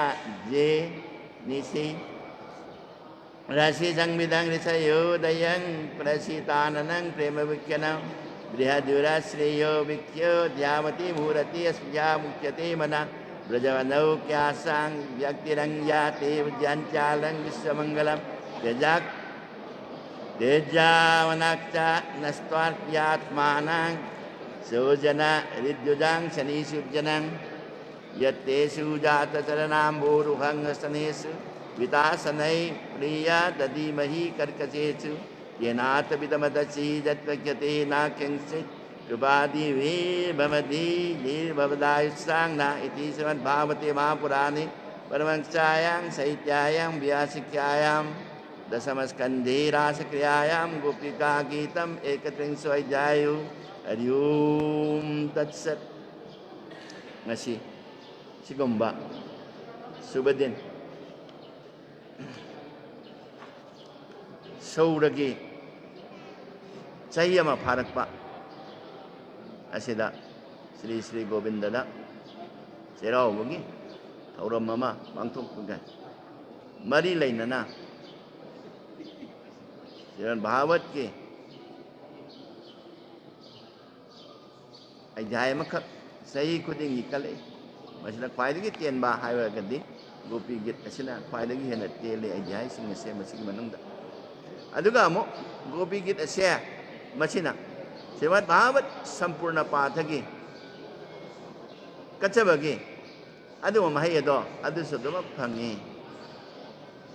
निशि रसि संविदं ऋषयोदयं प्रसिताननं प्रेमविख्यनं बृहदुराश्रेयो विख्यो द्यावति मूर्ति अस्या मुख्यते मना ब्रजवनौक्यासां व्यक्तिरङ्ग्याते विद्याञ्चालं विश्वमङ्गलं तेजावनाक्ष नस्त्वार्प्यात्मानां सोजना ऋद्युजां शनिसुजनं यत्तेषु जातचरणाम्बोरुहं स्तनेषु Vitasanai Priya Dadimahi Karkasechu Yenata Vidamadachi Jatvakate Nakengsit Krupadi Vi Bhavadi Nirvavadai Sangna Iti Samat Bhavati Mahapurani Paramangsayang Saityayang Vyasikyayam Dasamaskandhi Rasakriyayam Gopika Gitam Ekatring Soijayu Aryum Tatsat Ngasi Sigomba Subadin Sauragi Chahiyama Pharakpa Asida Sri Sri Govindada Seraugi Tauram Mama Bangtukpugan Mari Lainana Siran Bhavat Ki Ajay Makak Sayi Kuding Ikale Masila Kwaidagi Tianba Highway Gadi Gopi Git Asina Kwaidagi Hena Tele Ajay Singase Masig Manunda Aduga mo Gopi Git Asya Masina Sivat Bhavat Sampurna Pathagi Kachabagi Adu Mahayado Adu Sodoma Pangi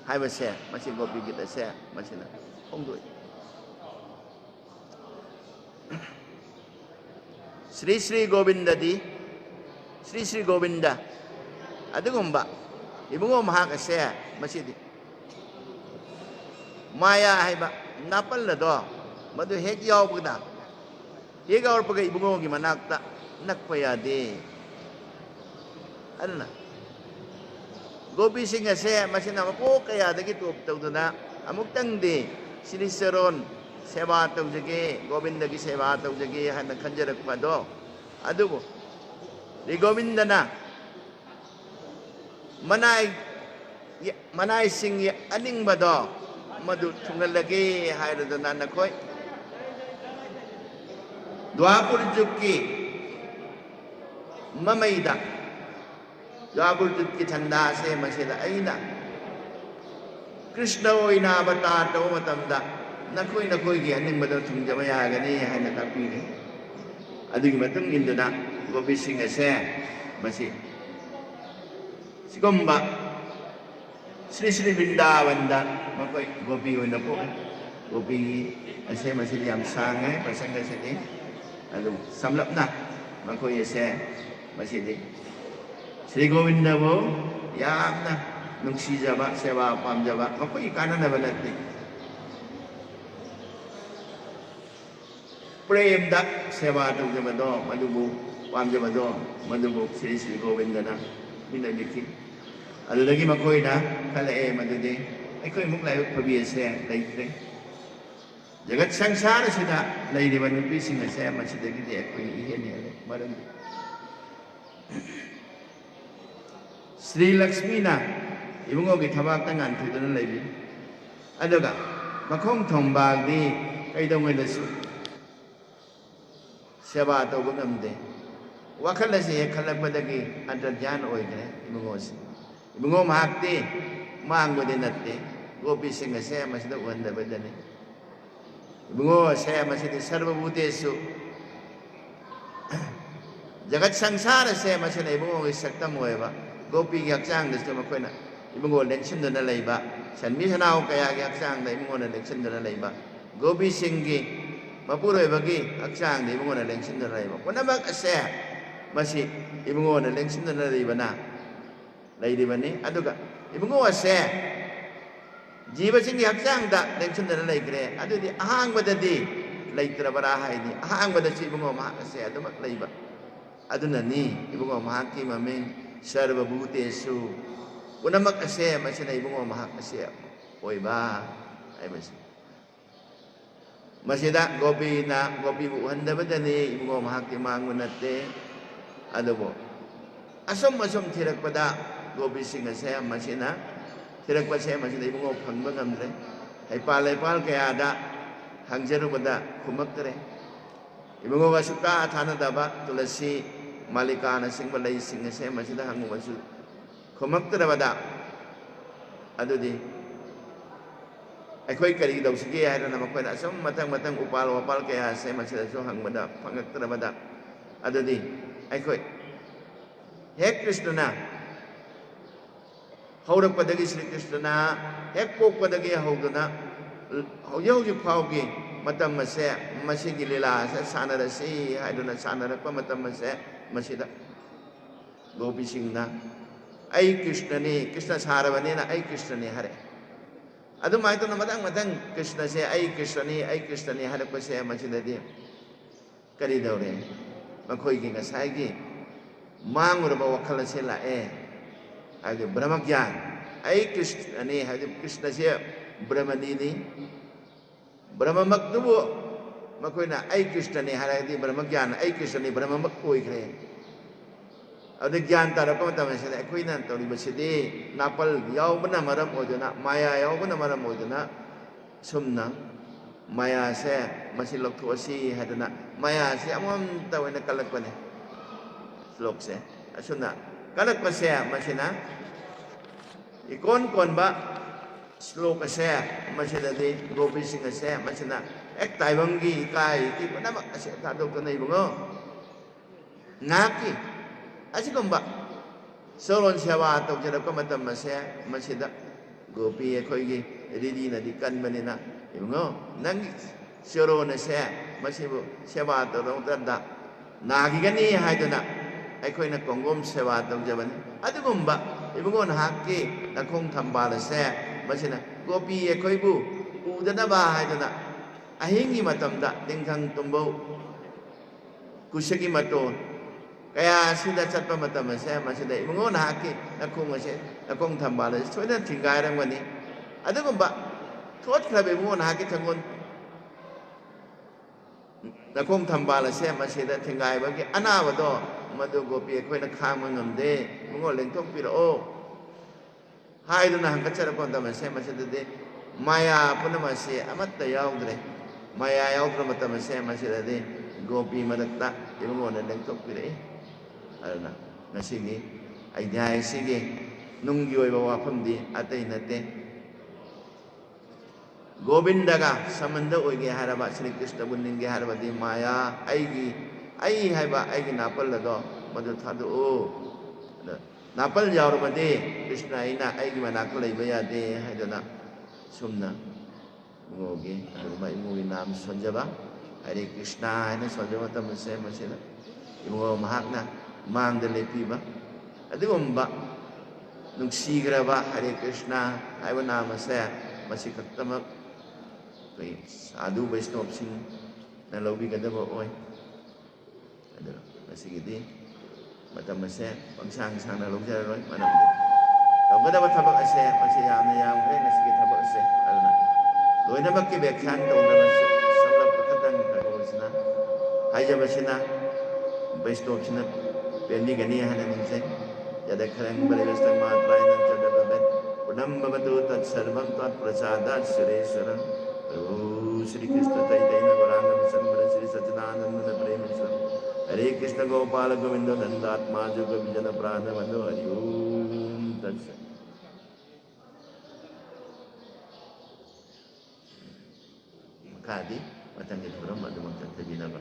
Highway Sya Masih Gopi Git Asya Masina Không đuổi Sri Sri Govinda di Sri Sri Govinda Ada gomba Ibu ngom hak asya Masih di Maya hai ba Napal na do Madu hek yaw pagda Hek yaw pagda ibu ngom gimanakta Nakpaya di Ano na Gopi sing asya Masih na Mako kaya dagi tuop tawdo na Amuk tang di Sinisaron Seva Tawjagi Govinda ki Seva Tawjagi Hana Kanjarak Pado Adubo Di Govinda na Manay sing Aning Bado Madu Tungalagi Hayra Donan Nakoy Dwapur Jukki Mamayda Dwapur Jukki Chanda Se Masila Aina Krishna oina avatar taw matamda nakoi gi aning badal thungjaba yagani haina tapiri adugi matung induna Gopi Singh ase masi sigomba Sri Sri Vrindavanda makoi Gopi oina po Gopi ase masi yam sangai pasanga sini adu samlapna makoi ase masi di Sri Govinda bo yamna Nungsijaba, sewa pamjaba, apa ikanan na balati. Prem dak sewa tugjaba do, madubu pamjaba do, madubu Sri Sri Govinda na binabiki. Ado lagi makoy na kalae madude. Ay koy muklay pabiyase laitre. Jagat sangsara sida lairi manupi singa saya masidagi di koy ihen ni marang. Sri Lakshmi na Ibu ngogi tabak tangan tujuan lagi. Ada ga? Makong tombak di kaidong ngelasu. Siapa atau bengam deh. Wakal lasi kalak badagi antar jan oi kene. Ibu ngos. Ibu ngom hakti manggo dinate. Gopi Singh saya masih tak wanda badani. Ibu ngos saya masih di sarva butesu. Jagat sangsara saya masih na ibu ngogi sakta moeba. Gopi yaksang desu makoina. Ibu ngol election na laiba san mi sanao kaya gi aksang da ibu ngol election na laiba Gopi Singh gi mapuro bagi aksang da ibu ngol election na laiba kuna mag ase masi ibu ngol election na laiba na laiba ni aduga ibu ngol ase jiba sing gi aksang da election na laigre adu di ahang badadi laitra baraha ini ahang badasi ibu ngol ma ase adu mak laiba adu na ni ibu ngol ma ki mamen sarva bhutesu Una mag-asya, masya na ibong mahak-asya. Oy ba? Ay masya. Masya na, gopi buuhan na ba dani, ibong mahak-timangon natin. Ano mo? Asom tirak pada, Gopi Singh asya, masya na. Tirak pa siya, masya na ibong pangbangam dre. Ay palay-pal kaya ada, hangjaro pada, kumak dre. Ibong masuka at hanada ba, tulasi, malikana sing balay sing asya, masya na hangung masuk. Kumakta na bada Ado di Ako'y kari daw sige Hayra na makoy na Asam matang upal-wapal Kaya sa masila so hang bada Pangakta na bada Ado di Ako'y Hek Krishna na ꯍꯧꯔꯛꯄꯗꯒꯤ Shri ꯀ꯭ꯔꯤꯁꯅꯅ ꯍꯦꯛ ꯄꯣꯛꯄꯗꯒꯤ ꯍꯧꯗꯨꯅ ꯍꯧꯖꯤꯛ ꯍꯧꯖꯤꯛ ꯐꯥꯎꯒꯤ ꯃꯇꯝ ꯑꯁꯦ ꯃꯁꯤꯒꯤ ꯂꯤꯂꯥ ꯑꯁꯦ ꯁꯥꯟꯅꯔꯁꯤ ꯍꯥꯏꯗꯨꯅ ꯁꯥꯟꯅꯔꯛꯄ ꯃꯇꯝ ꯑꯁꯦ ꯃꯁꯤꯗ ꯒꯣꯄꯤꯁꯤꯡꯅ ꯑꯩ ꯀ꯭ꯔꯤꯁꯅꯅꯤ ꯀ꯭ꯔꯤꯁꯅ ꯁꯥꯔꯕꯅꯤꯅ ꯑꯩ ꯀ꯭ꯔꯤꯁꯅꯅꯤ ꯍꯥꯏꯔꯛꯑꯦ ꯑꯗꯨꯃꯥꯏꯅ ꯇꯧꯅ ꯃꯊꯪ ꯃꯊꯪ ꯀ꯭ꯔꯤꯁꯅꯁꯦ ꯑꯩ ꯀ꯭ꯔꯤꯁꯅꯅꯤ ꯍꯥꯏꯔꯛꯄꯁꯦ ꯃꯁꯤꯗꯗꯤ ꯀꯔꯤꯗꯧꯔꯦ ꯃꯈꯣꯏꯒꯤ ꯉꯁꯥꯏꯒꯤ ꯃꯥꯡꯉꯨꯔꯕ ꯋꯥꯈꯜ ꯑꯁꯦ ꯂꯥꯛꯑꯦ ꯍꯥꯏꯕꯗꯤ ꯕ꯭ꯔꯍ꯭ꯃꯒ꯭ꯌꯥꯟ ꯑꯩ ꯀ꯭ꯔꯤꯁꯅꯅꯤ ꯍꯥꯏꯕꯗꯤ ꯀ꯭ꯔꯤꯁꯅꯁꯦ ꯕ꯭ꯔꯍ꯭ꯃꯅꯤꯅꯤ ꯕ꯭ꯔꯍ꯭ꯃꯃꯛꯇꯨꯕꯨ ꯃꯈꯣꯏꯅ ꯑꯩ ꯀ꯭ꯔꯤꯁꯅꯅꯤ ꯍꯥꯏꯔꯒꯗꯤ ꯕ꯭ꯔꯍ꯭ꯃꯒ꯭ꯌꯥꯟ ꯑꯩ ꯀ꯭ꯔꯤꯁꯅꯅꯤ ꯕ꯭ꯔꯍ꯭ꯃꯃꯛ ꯑꯣꯏꯈ꯭ꯔꯦ ꯑꯗꯨ ꯒ꯭ꯌꯥꯟ ꯇꯥꯔꯛꯄ ꯃꯇꯝ ꯑꯁꯤꯗ ꯑꯩꯈꯣꯏꯅ ꯇꯧꯔꯤꯕꯁꯤꯗꯤ ꯅꯥꯄꯜ ꯌꯥꯎꯕꯅ ꯃꯔꯝ ꯑꯣꯏꯗꯨꯅ ꯃꯥꯌꯥ ꯌꯥꯎꯕꯅ ꯃꯔꯝ ꯑꯣꯏꯗꯨꯅ ꯁꯨꯝꯅ ꯃꯥꯌꯥꯁꯦ ꯃꯁꯤ ꯂꯧꯊꯣꯛꯑꯁꯤ ꯍꯥꯏꯗꯅ ꯃꯥꯌꯥꯁꯦ ꯑꯃꯃꯝꯇ ꯑꯣꯏꯅ ꯀꯜꯂꯛꯄꯅꯦ ꯁ꯭ꯂꯣꯛꯁꯦ ꯑꯁꯨꯝꯅ ꯀꯜꯂꯛꯄꯁꯦ ꯃꯁꯤꯅ ꯏꯀꯣꯟ ꯀꯣꯟꯕ ꯁ꯭ꯂꯣꯛ ꯑꯁꯦ ꯃꯁꯤꯗꯗꯤ ꯒꯣꯄꯤꯁꯤꯡ ꯑꯁꯦ ꯃꯁꯤꯅ ꯍꯦꯛ ꯇꯥꯏꯕꯪꯒꯤ ꯏꯀꯥꯏꯒꯤ ꯄꯨꯝꯅꯃꯛ ꯑꯁꯦ ꯊꯥꯗꯣꯛꯇꯨꯅ ꯏꯕꯨꯡꯉꯣ ꯉꯥꯏꯍꯥꯛꯀꯤ ꯑꯁꯤꯒꯨꯝꯕ ꯁꯣꯔꯣꯟ ꯁꯦꯕꯥ ꯇꯧꯖꯔꯛꯄ ꯃꯇꯝ ꯑꯁꯦ ꯃꯁꯤꯗ ꯒꯣꯄꯤ ꯑꯩꯈꯣꯏꯒꯤ ꯔꯤꯔꯤꯅꯗꯤ ꯀꯟꯕꯅꯤꯅ ꯏꯕꯨꯡꯉꯣ ꯅꯪꯒꯤ ꯁꯣꯔꯣꯟ ꯑꯁꯦ ꯃꯁꯤꯕꯨ ꯁꯦꯕꯥ ꯇꯧꯔꯕ ꯃꯇꯝꯗ ꯅꯥꯈꯤꯒꯅꯤ ꯍꯥꯏꯗꯨꯅ ꯑꯩꯈꯣꯏꯅ ꯀꯣꯡꯒꯣꯝ ꯁꯦꯕꯥ ꯇꯧꯖꯕꯅꯤ ꯑꯗꯨꯒꯨꯝꯕ ꯏꯕꯨꯡꯉꯣ ꯅꯍꯥꯛꯀꯤ ꯅꯈꯣꯡ ꯊꯝꯕꯥꯜ ꯑꯁꯦ ꯃꯁꯤꯅ ꯒꯣꯄꯤ ꯑꯩꯈꯣꯏꯕꯨ ꯎꯗꯅꯕ ꯍꯥꯏꯗꯨꯅ ꯑꯍꯤꯡꯒꯤ ꯃꯇꯝꯗ ꯅꯤꯡꯊꯪ ꯇꯨꯝꯕꯧ ꯀꯨꯁꯒꯤ ꯃꯇꯣꯟ ꯀꯌꯥ ꯑꯁꯤꯗ ꯆꯠꯄ ꯃꯇꯝ ꯑꯁꯦ ꯃꯁꯤꯗ ꯏꯕꯨꯡꯉꯣ ꯅꯍꯥꯛꯀꯤ ꯅꯈꯣꯡ ꯑꯁꯦ ꯅꯈꯣꯡ ꯊꯝꯕꯥꯜ ꯑꯁꯦ ꯁꯣꯏꯗꯅ ꯊꯤꯡꯒꯥꯏꯔꯝꯒꯅꯤ ꯑꯗꯨꯒꯨꯝꯕ ꯊꯣꯠꯈ꯭ꯔꯕ ꯏꯕꯨꯡꯉꯣ ꯅꯍꯥꯛꯀꯤ ꯅꯈꯣꯡ ꯊꯝꯕꯥꯜ ꯑꯁꯦ ꯃꯁꯤꯗ ꯊꯤꯡꯒꯥꯏꯕꯒꯤ ꯑꯅꯥꯕꯗꯣ ꯃꯗꯨ ꯒꯣꯄꯤ ꯑꯩꯈꯣꯏꯅ ꯈꯥꯡꯕ ꯉꯝꯗꯦ ꯏꯕꯨꯡꯉꯣ ꯂꯦꯡꯊꯣꯛꯄꯤꯔꯛꯑꯣ ꯍꯥꯏꯗꯨꯅ ꯍꯪꯒꯠꯆꯔꯛꯄ ꯃꯇꯝ ꯑꯁꯦ ꯃꯁꯤꯗꯗꯤ ꯃꯥꯌꯥ ꯄꯨꯝꯅꯃꯛ ꯑꯁꯤ ꯑꯃꯠꯇ ꯌꯥꯎꯗ꯭ꯔꯦ ꯃꯥꯌꯥ ꯌꯥꯎꯗ꯭ꯔ ꯃꯇꯝ ꯑꯁꯦ ꯃꯁꯤꯗꯗꯤ ꯒꯣꯄꯤ ꯃꯔꯛꯇ ꯏꯕꯨꯡꯉꯣꯅ ꯂꯦꯡꯊꯣꯛꯄꯤꯔꯛꯏ ꯑꯗꯨꯅ ꯉꯁꯤꯒꯤ ꯑꯩꯙ꯭ꯌꯥꯏꯁꯤꯒꯤ ꯅꯨꯡꯒꯤ ꯑꯣꯏꯕ ꯋꯥꯐꯝꯗꯤ ꯑꯇꯩ ꯅꯠꯇꯦ ꯒꯣꯕꯤꯟꯗꯒ ꯁꯝꯕꯟꯗ ꯑꯣꯏꯒꯦ ꯍꯥꯏꯔꯕ ꯁ꯭ꯔꯤ ꯀ꯭ꯔꯤꯁꯅꯕꯨ ꯅꯤꯡꯒꯦ ꯍꯥꯏꯔꯕꯗꯤ ꯃꯥꯌꯥ ꯑꯩ ꯍꯥꯏꯕ ꯑꯩꯒꯤ ꯅꯥꯄꯜ ꯑꯗꯣ ꯃꯗꯨ ꯊꯥꯗꯣꯛꯎ ꯅꯥꯄꯜ ꯌꯥꯎꯔꯕꯗꯤ ꯀ꯭ꯔꯤꯁꯅ ꯑꯩꯒꯤ ꯃꯅꯥꯛꯇ ꯂꯩꯕ ꯌꯥꯗꯦ ꯍꯥꯏꯗꯅ ꯁꯨꯝꯅ ꯏꯕꯨꯡꯉꯣꯒꯤ ꯑꯗꯨꯒꯨꯝꯕ ꯏꯕꯨꯡꯉꯣꯒꯤ ꯅꯥꯝ ꯁꯣꯟꯖꯕ ꯍꯔꯦ ꯀ꯭ꯔꯤꯁꯅ ꯍꯥꯏꯅ ꯁꯣꯟꯖꯕ ꯃꯇꯝ ꯑꯁꯦ ꯃꯁꯤꯗ ꯏꯕꯨꯡꯉꯣ ꯃꯍꯥꯛꯅ ꯃꯥꯡꯗ ꯂꯦꯞꯄꯤꯕ ꯑꯗꯨꯒꯨꯝꯕ ꯅꯨꯡꯁꯤꯈ꯭ꯔꯕ ꯍꯔꯦ ꯀ꯭ꯔꯤꯁꯅ ꯍꯥꯏꯕ ꯅꯥꯝ ꯑꯁꯦ ꯃꯁꯤ ꯈꯛꯇꯃꯛ ꯑꯩꯈꯣꯏ ꯁꯥꯙꯨ ꯕꯩꯁꯅꯣꯞꯁꯤꯡꯅ ꯂꯧꯕꯤꯒꯗꯕ ꯑꯣꯏ ꯑꯗꯨꯅ ꯃꯁꯤꯒꯤꯗꯤ ꯃꯇꯝ ꯑꯁꯦ ꯄꯪꯁꯥꯡ ꯁꯥꯡꯅ ꯂꯧꯖꯔꯔꯣꯏ ꯃꯔꯝꯗꯤ ꯇꯧꯒꯗꯕ ꯊꯕꯛ ꯑꯁꯦ ꯃꯁꯤ ꯌꯥꯝꯅ ꯌꯥꯝꯈ꯭ꯔꯦ ꯉꯁꯤꯒꯤ ꯊꯕꯛ ꯑꯁꯦ ꯑꯗꯨꯅ ꯂꯣꯏꯅꯃꯛꯀꯤ వ్याख्यान ꯇꯧꯅꯕ ꯁꯝꯂꯞꯄ ꯈꯛꯇꯪ ꯍꯥꯏꯕꯁꯤꯅ ꯍꯥꯏꯖꯕꯁꯤꯅ ꯕꯩꯁꯅꯣꯞꯁꯤꯅ ꯄꯦꯟꯕꯤꯒꯅꯤ ꯍꯥꯏꯅ ꯅꯤꯡꯖꯩ ꯌꯗꯈꯔꯪ ꯕꯂꯤꯕꯁꯇꯪ ꯃꯥꯇ꯭ꯔꯥꯌꯅꯪ ꯆꯗꯕꯕꯦꯠ ꯄꯨꯅꯝ ꯕꯕꯗꯨ ꯇꯠ ꯁꯔvam ꯇꯠ ꯄ꯭ꯔꯆꯥꯗꯥꯠ ꯁꯨꯔꯦश्वरं प्रभु श्री कृष्ण चैतन्य गौरांग विचंद्र श्री सच्चिदानंद प्रेमेश्वर हरे कृष्ण गोपाल गोविंद नंदात्मा जुग विजन प्राण बंधु हरि ओम तत्सत् makaadi matangit huram adu magtattabinaba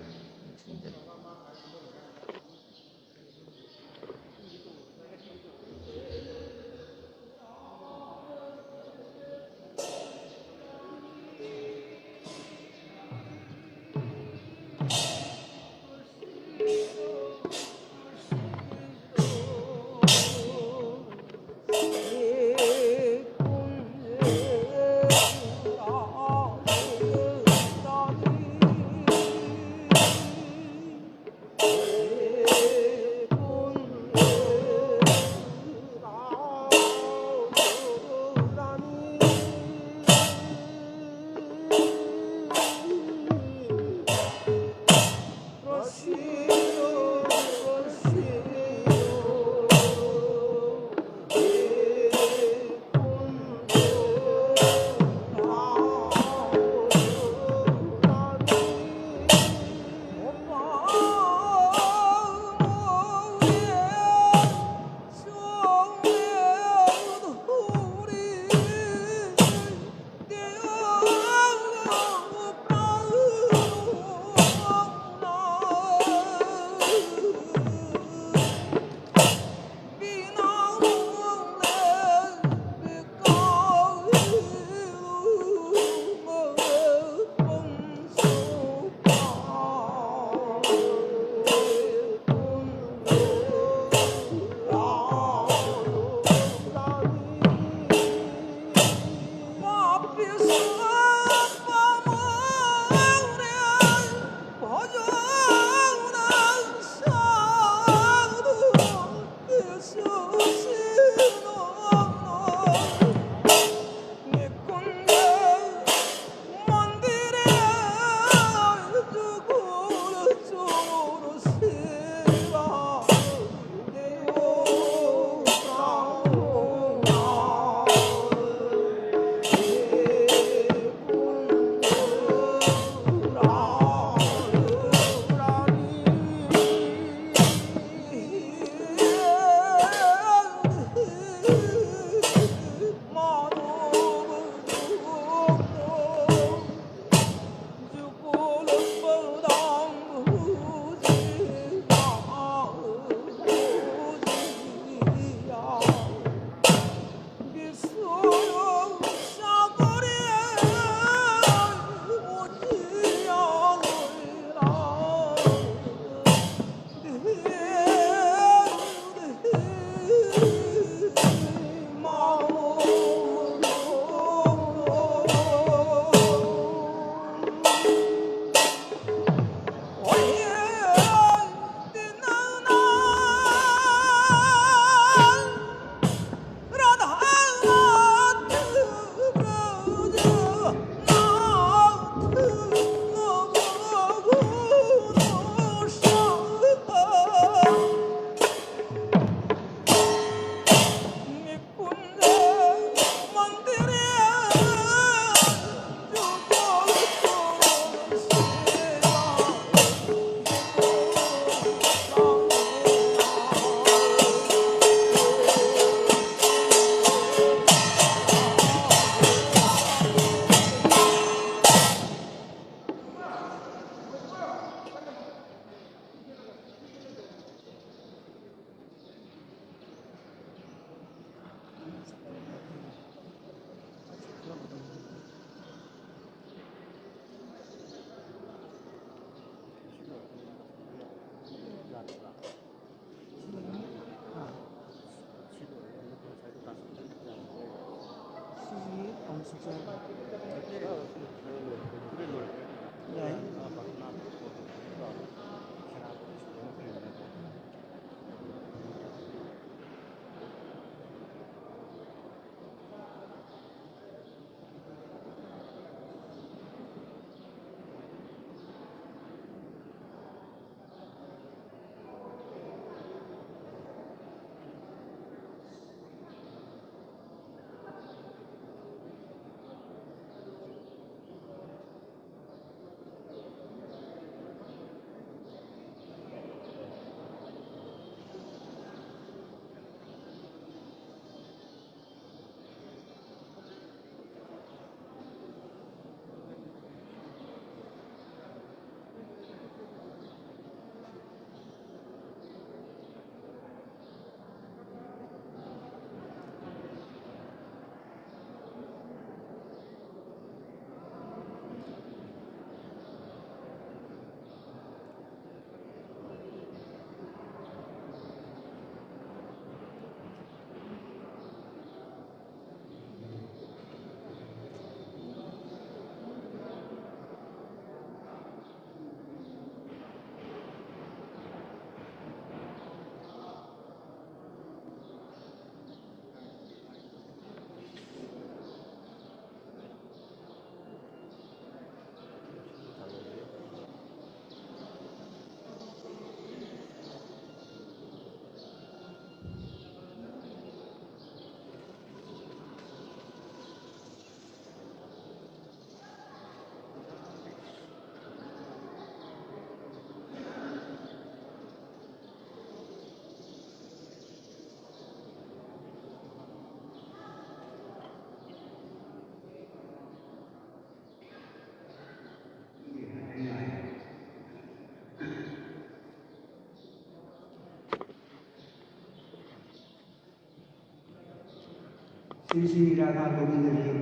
Shri Shri Radha Govind Dev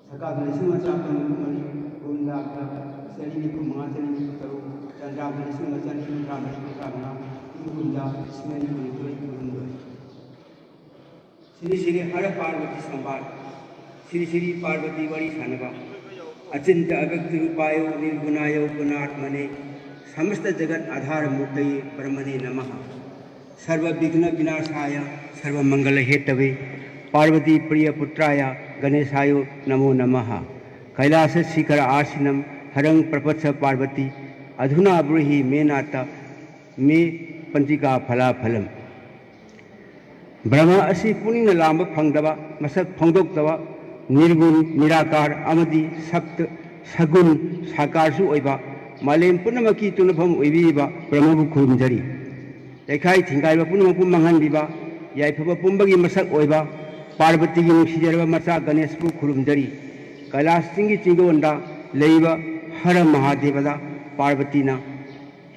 सकाल लिंग चापन कुमरी गोविंदा चली निपु महा चली निपु करो चंद्रा लिंग चली निपु रामना गोविंदा स्मरी मुनि गोविंद श्री श्री हर पार्वती संवाद श्री श्री पार्वती वरी सानवा अचिंत अव्यक्त रूपायो निर्गुणायो गुणात्मने समस्त जगत आधार मूर्तये ब्रह्मणे नमः सर्व विघ्न विनाशाय सर्व मंगल हेतवे पार्वती प्रिय पुत्राय गणेशाय नमो नमः कैलास शिखर आसीनम हरंग प्रपत्स पार्वती अधुना ब्रूहि मे नाथ मे पंचिका फलाफलम ब्रह्म असी पुनिंग लांब फंगदबा मसक फंगदोक्तबा निर्गुण निराकार अमदी सप्त सगुण साकारसु ओइबा मालेम पुनमकी तुनफम ओइबीबा ब्रह्मबु खुरुमजरी लेखाई थिंगाइबा पुनमकु मंगनबीबा याइफबा पुंबगी मसक ओइबा पार्वती की नुसीजरब मचा गणेश को खुरुमजरी कैलाश सिंह चिंगोंदा लेइबा हर महादेवदा पार्वतीना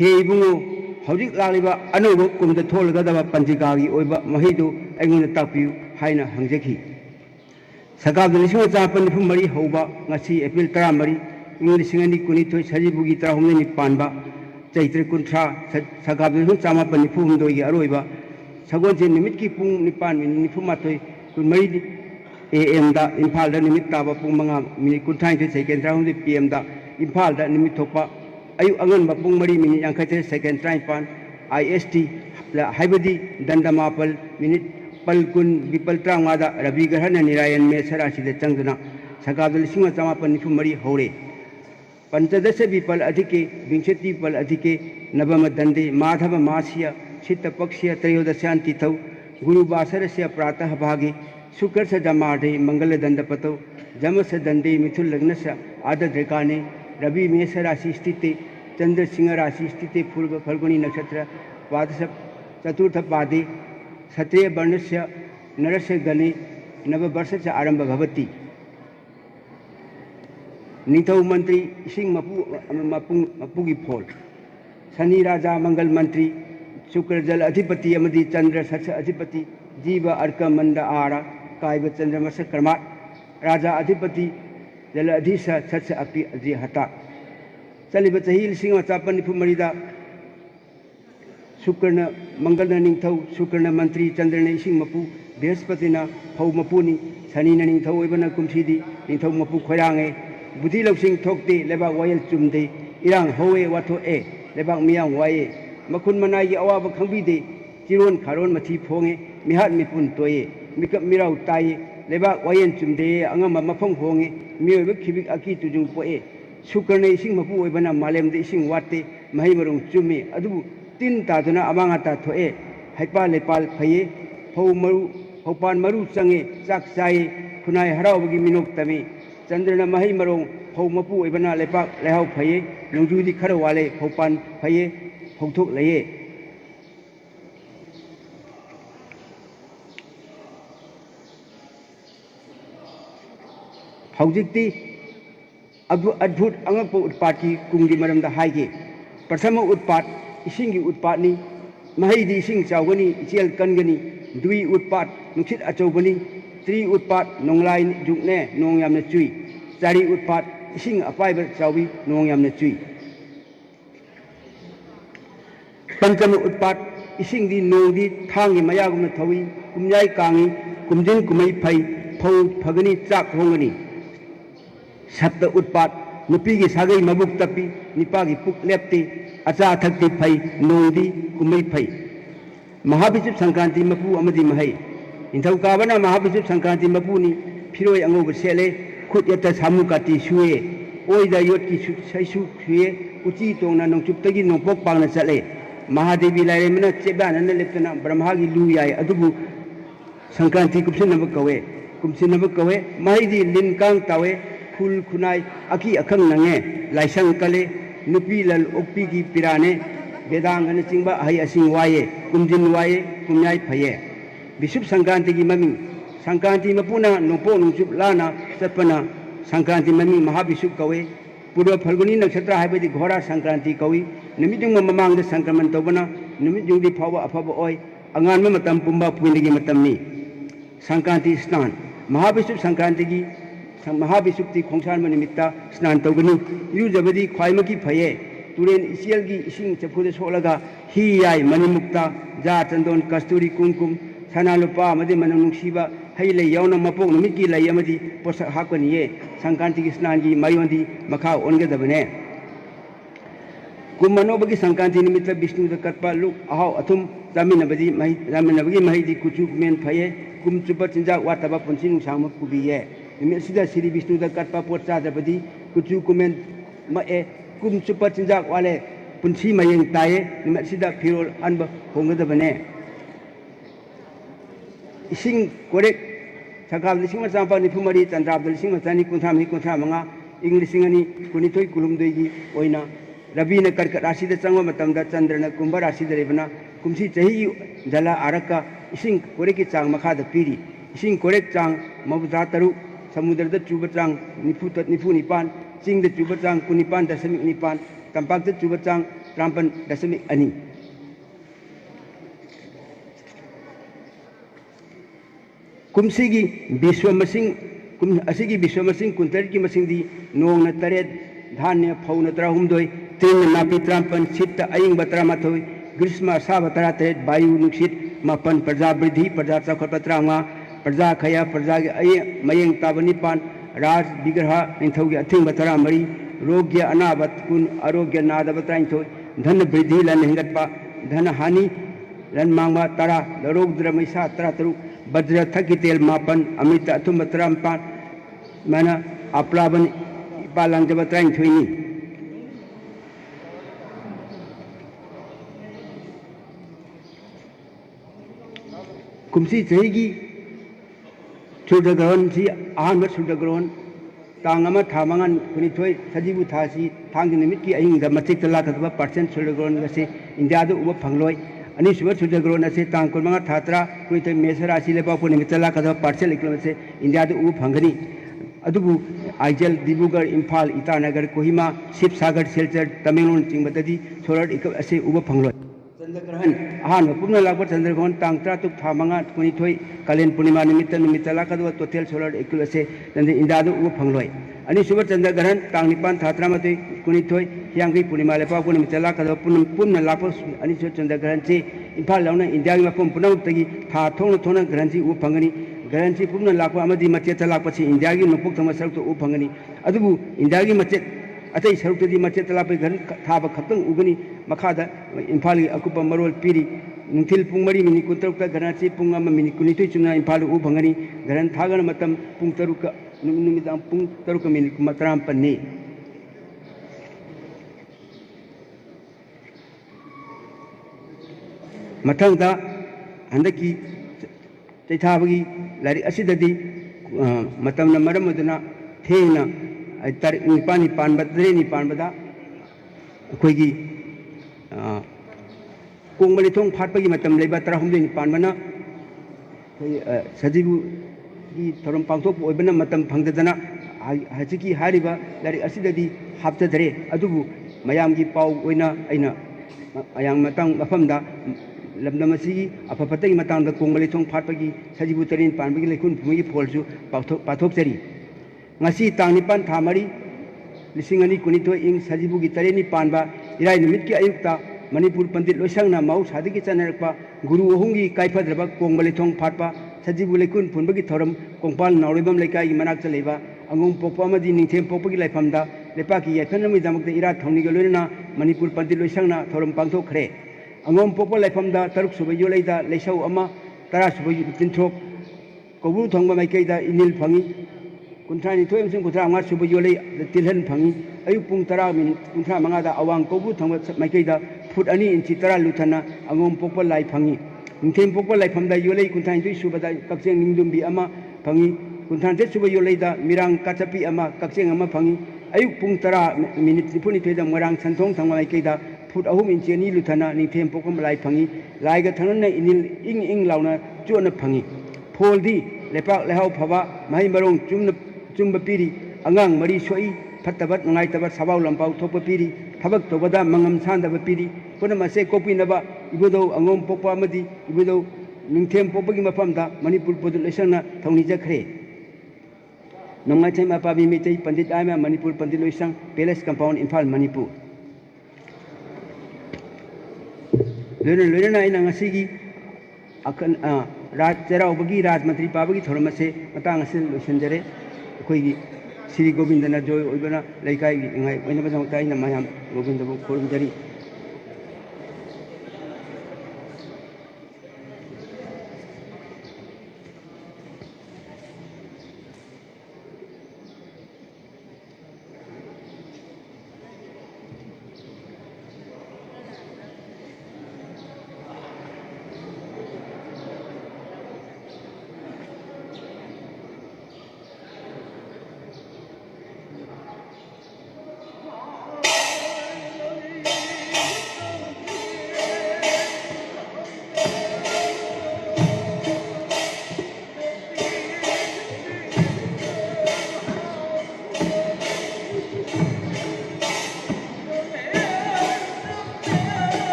हे इबुंगो हौजिक लालिबा अनोब कुमद थोलगदबा पंजिगागी ओइबा महिदु अइंगोंदा तापियु हाइना हंजखि सगाब लिसिंग चापन निफु मरी हौबा ngasi एप्रिल 13 ing लिसिंग अनि कुनिथोय सजिबुगी 19 निपानबा चैत्र कुंथ्रा सगाब लिसिंग चामापन निफु हमदोगी अरोइबा सगोनजे निमित की पुंग निपान मिनिट निफु माथोय कुनमरी AM दा इम्फाल दा निमित ताबा पुंग 5 मिनिट कुंथाइ सेकेंड 3 PM दा इम्फाल दा निमित थोपा अयु अंगन पुंग 3 मिनिट 53 सेकेंड 53 IST हाइबदी दंडमापल मिनिट पल कुन विपल 35 रवि ग्रहण निरायन में सरासी चंगना सगाब लिसिंग चामापन निफु मरी हौरे पंचदश विपल अधिके विंशति विपल अधिके नवम दंडे माधव मास्य शीत पक्षीय त्रयोदशांति थौ गुरुवासर से प्रातः भागे शुक्र से जमाढ़े मंगल दंड पतौ जम से दंडे मिथुन लग्न से आद्रकाने रवि मेष राशि स्थिते चंद्र सिंह राशि स्थिते फल्गुनी नक्षत्र पादश चतुर्थ पादे क्षत्रिय वर्ण से नरस्य गणे नववर्ष से आरंभ भवति निथौ मंत्री सिंह मपू की फोल शनि राजा मंगल मंत्री शुक्र जल अधिपति अमदी चंद्र सत्य अधिपति जीव अर्क मंद आरा कायब चंद्रमस कर्मा राजा अधिपति जल अधिस सत्य अपि अजि हता चलिब चही लिसिंग चापन निफु मरीदा शुक्रन मंगल निथौ शुक्रन मंत्री चंद्रन इसिंग मपू बृहस्पतिना फौ मपूनी शनिन निथौ ओइबना कुमसीदी निथौ मपू खोरांगे बुद्धि लौसिंग थोकते लेबाक वायल चुमदे इरांग हौए वाथोए लेबाक मियां वाये मखुन मनाई अवाब खंबीदे चिरोन खारोन मथि फोंगे मिहात मिपुन तोये मिकप मिराउ ताये लेबाक वायन चुमदे अंगम मफंग होंगे मियोब खिबिक अकी तुजुंग पोए शुक्रने इसिंग मपू ओइबना मालेमदे इसिंग वाते मही मरुंग चुमे अदुबु तीन तादुना अमांगाता थोए हाइपा लेपाल फये फौ मरु फौपान मरु चंगे चाक चाये खुनाय हरावगी मिनोक तमे चंद्रन मही मरों फौ मपू ओइबना लेपाक लेहाव फये नोंजुदी खर वाले फौपान फये फौथोक लये हौजिकती अद्भुत अंगप उत्पाद की कुंगी मरमदा हाइगे प्रथम उत्पाद इसिंगी उत्पादनी महैदी इसिंग चावगनी इचेल कनगनी दुई उत्पाद नुखित अचौबनी त्रि उत्पाद नोंगलाई जुगने नोंग यामने चुई चारि उत्पाद इसिंग अपाइब चावी नोंग यामने चुई पंचम उत्पाद इसिंगी नोंगी थांगी मयागुमने थवी कुमयाई कांगी कुमजिन कुमई फई फौ फगनी चाक होंगनी सप्त उत्पाद नुपी की सागई मबुक तपी निपा की पुक लेपती अचा थकती फई नोंदी कुमई फई महाभिषुप संक्रांति मपू अमदी महई इंथौ काबना महाभिषुप संक्रांति मपूनी फिरोय अंगोब सेले खुद यत सामु काती सुए ओइदा योट की सैसु सुए उची तोंगना नोंचुपतगी नोंपोक पांगना चले महादेवी लाइरेमना चेबानन लेपतना ब्रह्मा की लू याय अदुबु संक्रांति कुमसिनब कवे महिदी लिन कांग तावे फूल खुनाई अकी अखंग नंगे लाइसंग कले नुपी लल ओपी की पिराने वेदांगन चिंबा हई असिंग वाये कुमजिन वाये कुमयाई फये विशुभ संक्रांति की ममी संक्रांति मपुना नोपो नुचुप लाना चपना संक्रांति ममी महाविशुभ कवे पूर्व फल्गुनी नक्षत्र हाइबदी घोड़ा संक्रांति कवी निमिजुंग ममांग संक्रमण तौबना निमिजुंगी फावा अफब ओय अंगान मतम पुंबा पुइनगी मतमनी संक्रांति स्नान महाविशुभ संक्रांति की महाविशुक्ति खोंसान निमित्ता स्नान तौगनी इरुजबदी ख्वाइमकी फये तुरेन इसियल की इसिंग चफुद सोलगा ही याय मनिमुक्ता जा चंदोन कस्तूरी कुमकुम सना लुपा अमदि मनम नुंगसीबा हई ले यौना मपोक नुमित की लई अमदि पोषक हाकनिये संक्रांति की स्नान की मयोंदी मखा ओनगदबने कुमनोबगी संक्रांति निमित्त विष्णु कटपा लुक अहाव अथुम जामिनबदी महिदी कुचु मेन फये कुम चुप चिंजा वातबा पुंसी नुसाम कुबिये निमित सिदा श्री विष्णु कटपा पोट चादबदी कुचु कुमेन मए कुम चुप चिंजा वाले पुंसी मयें ताये निमित सिदा फिरोल अनब होंगदबने इसिंग कोरेक सगाब लिसिंग चांपा निफुमरी चंद्राब लिसिंग चानी कुंथाम कुंथा इंग लिसिंग अनि कुनिथोय कुलुमदोगी ओइना रवि ने कर्क राशि चंग चंद्र ने कुंभ राशि कुमसी चही जला आरक इसिंग कोरेक की चांग मखाद पीरी इसिंग कोरेक चांग 93 समुद्र चूब चांग निफू निपान चिंग चूब चांग कुनिपान दशमिक निपान तंपाक चूब चांग 53.2 कुमसीगी विश्व मसिंग विश्व मसिंग कुंतर की मसिंगदी नोंग तरेट धान्य फौन 13 तीन नापी 53 शीत अयिंग 13 ग्रीष्म असाब 13 वायु नुक्षित 9 प्रजा वृद्धि प्रजा चौखट 13 प्रजा खया प्रजा की मयंग ताब 9 राज विग्रह निथौ की अथिंग 13 रोग्य अनाबत कुन आरोग्य नादब 13 धन वृद्धि लन हिंगत्पा धन हानि लन मांगबा 10 लरोग्द्र मैसा 13 वज्र थकी तेल 9 अमृत अथुम 13 mana aplaban palang jaba 13 ni kumsi chegi sudagron si ahan sudagron tangama thamangan kuni thoi sajibu thasi thang nimit ki aing da matik tala ka percent sudagron gase india do uba phangloi ani suba sudagron ase tang kulmanga thatra kuni thoi mesara si leba puni mitala ka percent iklo se india do uba phangani अदुबु आइजल दिबुगढ़ इम्फाल इटानगर कोहिमा शिवसागर सिलचर तमिलनाडु चिंबतदी solar इकप असे उब फंगलो चंद्रग्रहण आहान पुनः लागब चंद्रग्रहण तांग 3 थामंगा 22 कालेन पूर्णिमा निमित्त लाकदो टोटल सोलर इकप असे नंदे इंदादु उब फंगलोय अनि सुब चंद्रग्रहण तांग 9 थात्रा मते 22 हियांगी पूर्णिमा लेपा को निमित्त लाकदो पुनः लापो अनि सु चंद्रग्रहण से इम्फाल लाउना इंडिया की मफम पुनः था थोन ग्रहण से उब फंगनी ग्रहण से पुनः लापो अमदी मचेत लापसी इंडिया की नुपुक थम सरुक तो उब फंगनी अदुबु इंडिया की मचेत अतई सरुकदी मचेत लापे ग्रहण थाब खतंग उगनी मखादा इम्फाल की अकुप मरोल पीरी नुथिल पुंग मरी मिनी कुतरुक ग्रहण से पुंग अम मिनी कुनितुई चुना इम्फाल उब फंगनी ग्रहण थागन मतम पुंग तरुक नुमिदां पुंग तरुक मिनी 13 मथंगदा हंदकी चैथाबगी लारी असिददी मतमना मरम अदुना थेना तारीख 9 अखोगी कोंगमली थोंग फाटपगी मतम लेबा 13 पानबना सजीबु की थरम पांथोप ओइबना मतम फंगदना हजिकी हारिबा लारी असिददी हापतदरे अदुबु मयामगी पाउ ओइना अइना अयांग मतंग मफमदा लमदम अफपतगी मतंग कोंगमली थोंग फाटपगी सजीबु तरीन पानबगी लेखुन फुमगी फोलसु पाथोपचरी ngasi tang 9 tha mari lising ani kunithoi ing sajibu gi tareni panba irai numit ki ayukta manipur pandit loisangna mau sadigi chanarakpa guru ohungi kaifadraba kongbali thong phatpa sajibu lekun phunbagi thoram kongpal nauribam lekai gi manak chaleba angong pokpa amadi ningthem pokpagi laifamda lepa ki yaithanami damakta ira thongni ga loina manipur pandit loisangna thoram pangthokre angong pokpa laifamda taruk subai yoleida leisau ama tara subai tinthok kobu thongba maikaida inil phangi कुंथ्रानी थोय अमसुं कुंथ्रा मा सुब योले तिलहन fungi अयु पुंग 10 minute कुंथ्रा मंगादा अवांग कोबु थंग माइकैदा foot अनि इंची 10 लुथना अंगोम पोकप लाई fungi निथेम पोकप लाई फमदा योले कुंथ्रानी थोय सुबदा कक्सेंग निंगदुंबी अमा fungi कुंथ्रानी सुब योलेदा मिरांग काचपी अमा कक्सेंग अमा fungi अयु पुंग 10 minute निफुनि थोयदा Marang संथोंग थंग माइकैदा foot अहुम इंची नि लुथना निथेम पोकप लाई फंगी लाइगा थनन इनिल इंग इंग लाउना चोना फंगी फोलदी लेपाक लेहाव फबा माहि मरोंग चुम्ब पीरी अंगांग मरी सोई फत्तबत नंगाइतबत सबाव लंपाव थोप पीरी थबक तोबदा मंगम सानदब पीरी पुनमसे कोपिनबा इबुदो अंगोम पोपा अमदी इबुदो निंथेम पोपगी मफमदा मणिपुर पॉपुलेशनना थौनी जखरे नंगाइथेम अपाबी मितै पंडित आमा मणिपुर पंडित लोइसंग पैलेस कंपाउंड इम्फाल मणिपुर लोइना इन ngasiगी अखन राज चेरावबगी राजमंत्री पाबगी थोरमसे मतंग असे लोइसनजरे अखोगी श्री गोविंदना जोय ओइबना लेकाई इंगाई ओइनबा जमता इन मायाम गोविंदबो खोरमजरी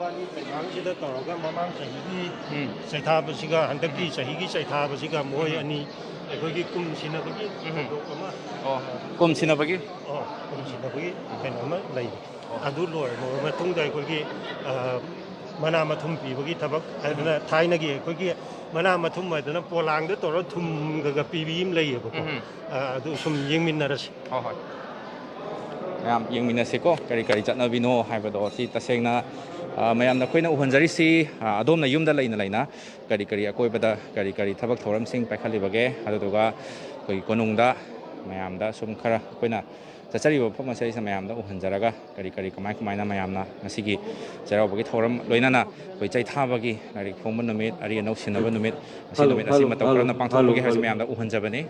ꯏꯕꯥꯅꯤ ꯂꯩꯉꯥꯡꯁꯤꯗ ꯇꯧꯔꯒ ꯃꯃꯥꯡ ꯆꯍꯤꯒꯤ ꯆꯩꯊꯥꯕꯁꯤꯒ ꯍꯟꯗꯛꯀꯤ ꯆꯍꯤꯒꯤ ꯆꯩꯊꯥꯕꯁꯤꯒ ꯃꯣꯏ ꯑꯅꯤ ꯑꯩꯈꯣꯏꯒꯤ ꯀꯨꯝ ꯁꯤꯟꯅꯕꯒꯤ ꯊꯧꯗꯣꯛ ꯑꯃ ꯀꯨꯝ ꯁꯤꯟꯅꯕꯒꯤ ꯀꯨꯝ ꯁꯤꯟꯅꯕꯒꯤ ꯀꯩꯅꯣ ꯑꯃ ꯂꯩꯔꯤ ꯑꯗꯨ ꯂꯣꯏꯔꯕ ꯃꯇꯨꯡꯗ ꯑꯩꯈꯣꯏꯒꯤ ꯃꯅꯥ ꯃꯊꯨꯝ ꯄꯤꯕꯒꯤ ꯊꯕꯛ ꯍꯥꯏꯗꯅ ꯊꯥꯏꯅꯒꯤ ꯑꯩꯈꯣꯏꯒꯤ ꯃꯅꯥ ꯃꯊꯨꯝ ꯍꯥꯏꯗꯅ ꯄꯣꯂꯥꯡꯗ ꯇꯧꯔ ꯊꯨꯝꯒ ꯄꯤꯕꯤ ꯑꯃ ꯂꯩꯌꯦꯕꯀꯣ ꯑꯗꯨ ꯁꯨꯝ ꯌꯦꯡꯃꯤꯟꯅꯔꯁꯤ ꯍꯣꯏ ꯃꯌꯥꯝ ꯌꯦꯡꯃꯤꯟꯅꯁꯤꯀꯣ ꯀꯔꯤ ꯀꯔꯤ ꯆꯠꯅꯕꯤꯅꯣ ꯍꯥꯏꯕꯗꯣ ꯁꯤ ꯇꯁꯦꯡꯅ ꯃꯌꯥꯝꯅ ꯑꯩꯈꯣꯏꯅ ꯎꯍꯟꯖꯔꯤꯁꯤ ꯑꯗꯣꯝꯅ ꯌꯨꯝꯗ ꯂꯩꯅ ꯀꯔꯤ ꯀꯔꯤ ꯑꯀꯣꯏꯕꯗ ꯀꯔꯤ ꯊꯕꯛ ꯊꯧꯔꯝꯁꯤꯡ ꯄꯥꯏꯈꯠꯂꯤꯕꯒꯦ ꯑꯗꯨꯗꯨꯒ ꯑꯩꯈꯣꯏꯒꯤ ꯀꯣꯅꯨꯡꯗ ꯃꯌꯥꯝꯗ ꯁꯨꯝ ꯈꯔ ꯑꯩꯈꯣꯏꯅ ꯆꯠꯆꯔꯤꯕ ꯃꯐꯝ ꯑꯁꯤꯗ ꯃꯌꯥꯝꯗ ꯎꯍꯟꯖꯔꯒ ꯀꯔꯤ ꯀꯃꯥꯏꯅ ꯃꯌꯥꯝꯅ ꯉꯁꯤꯒꯤ ꯆꯩꯔꯥꯎꯕꯒꯤ ꯊꯧꯔꯝ ꯂꯣꯏꯅꯅ ꯑꯩꯈꯣꯏ ꯆꯩꯊꯥꯕꯒꯤ ꯂꯥꯏꯔꯤꯛ ꯐꯣꯡꯕ ꯅꯨꯃꯤꯠ ꯑꯔꯤ ꯑꯅꯧ ꯁꯤꯟꯅꯕ ꯅꯨꯃꯤꯠ ꯉꯁꯤ ꯅꯨꯃꯤꯠ ꯑꯁꯤ ꯃꯇꯧ ꯀꯔꯝꯅ ꯄꯥꯡꯊꯣꯛꯄꯒꯦ ꯍꯥꯏꯕꯁꯤ ꯃꯌꯥꯝꯗ ꯎꯍꯟꯖꯕꯅꯤ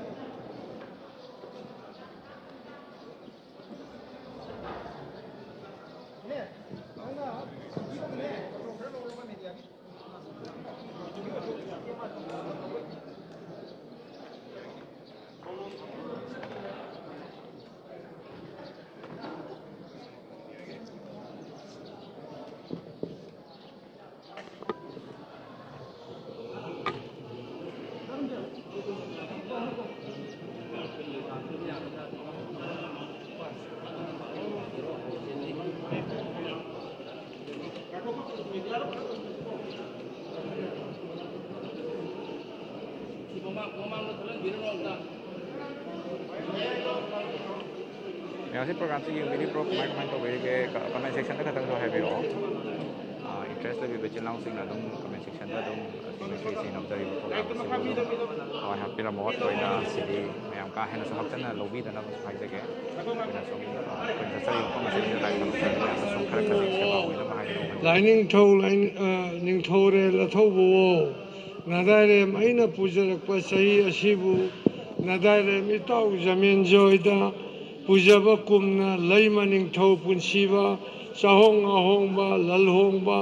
ꯃꯌꯥꯝꯁꯤ ꯄ꯭ꯔꯣꯒ꯭ꯔꯥꯝꯁꯤ ꯌꯦꯡꯕꯤꯔꯤꯕ꯭ꯔꯣ ꯀꯃꯥꯏꯅ ꯇꯧꯕꯤꯔꯤꯒꯦ ꯀꯃꯦꯟ ꯁꯦꯛꯁꯟꯗ ꯈꯛꯇꯪꯁꯨ ꯍꯥꯏꯕꯤꯔꯛꯑꯣ ꯏꯟꯇꯔꯦꯁ ꯂꯩꯕꯤꯕ ꯏꯆꯤꯜ ꯏꯅꯥꯎꯁꯤꯡꯅ ꯑꯗꯨꯝ ꯀꯃꯦꯟ ꯁꯦꯛꯁꯟꯗ ꯑꯗꯨꯝ ꯉꯁꯤ ꯅꯝꯖꯔꯤꯕ ꯄ꯭ꯔꯣꯒ꯭ꯔꯥꯝ ꯑꯁꯤꯕꯨ ꯑꯗꯨꯝ ꯍꯋꯥꯏ ꯍꯥꯞꯄꯤꯔꯝꯃꯣ ꯊꯣꯏꯅ ꯁꯤꯗꯤ ꯃꯌꯥꯝ ꯀꯥ ꯍꯦꯟꯅꯁꯨ ꯍꯛꯆꯟꯅ ꯂꯧꯕꯤꯗꯅꯕꯁꯨ ꯍꯥꯏꯖꯒꯦ ꯑꯩꯈꯣꯏꯅ ꯁꯨꯝ ꯑꯩꯈꯣꯏꯅ ꯆꯠꯆꯔꯤꯕ ꯃꯐꯝ ꯑꯁꯤꯗ ꯂꯥꯏ ꯈꯨꯔꯨꯝꯖꯔꯒ ꯃꯌꯥꯝꯅ ꯁꯨꯝ ꯈꯔ ꯈꯖꯤꯛ ꯁꯦꯕꯥ ꯑꯣꯏꯅꯕ ꯍꯥꯏꯗꯅ ꯂꯥꯏꯅꯤꯡꯊꯧ ꯅꯤꯡꯊꯧꯔꯦꯜ ꯑꯊꯧꯕꯋꯣ ꯅꯥꯗꯥꯏꯔꯦꯝ ꯑꯩꯅ ꯄꯨꯖꯔꯛꯄ ꯆꯍꯤ ꯑꯁꯤꯕꯨ ꯅꯥꯗꯥꯏꯔꯦꯝ ꯏꯇꯥꯎ ꯖꯃꯦꯟꯖꯣꯏꯗ ꯄꯨꯖꯕ ꯀꯨꯝꯅ ꯂꯩꯃ ꯅꯤꯡꯊꯧ ꯄꯨꯟꯁꯤꯕ ꯆꯥꯍꯣꯡ ꯑꯍꯣꯡꯕ ꯂꯜꯍꯣꯡꯕ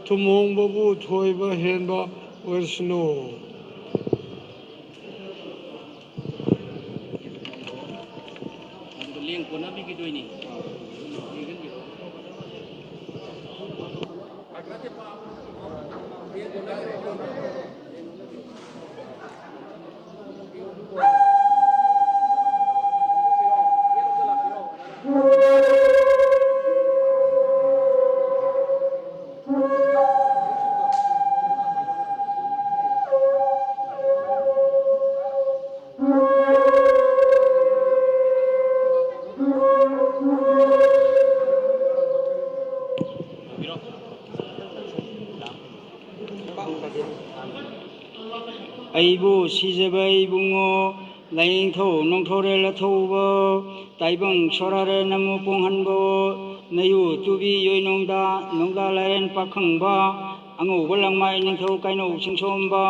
ꯊꯨꯝꯍꯣꯡꯕꯕꯨ ꯊꯣꯏꯕ ꯍꯦꯟꯕ ꯑꯣꯏꯔꯁꯅꯨ ꯂꯦꯡ ꯀꯣꯟꯅꯕꯤꯒꯤꯗꯣꯏꯅꯤ ꯑꯩꯕꯨ ꯁꯤꯖꯕ ꯏꯕꯨꯡꯉꯣ ꯂꯥꯏꯅꯤꯡꯊꯧ ꯅꯣꯡꯊꯧꯔꯦꯜ ꯑꯊꯧꯕ ꯇꯥꯏꯕꯪ ꯁꯣꯔꯥꯔꯦ ꯅꯃꯣ ꯄꯣꯡꯍꯟꯕ ꯅꯌꯨ ꯇꯨꯕꯤ ꯌꯣꯏꯅꯣꯡꯗ ꯅꯣꯡꯗꯥ ꯂꯥꯏꯔꯦꯟ ꯄꯥꯈꯪꯕ ꯑꯉꯧꯕ ꯂꯪꯃꯥꯏ ꯅꯤꯡꯊꯧ ꯀꯩꯅꯧ ꯆꯤꯡꯁꯣꯝꯕ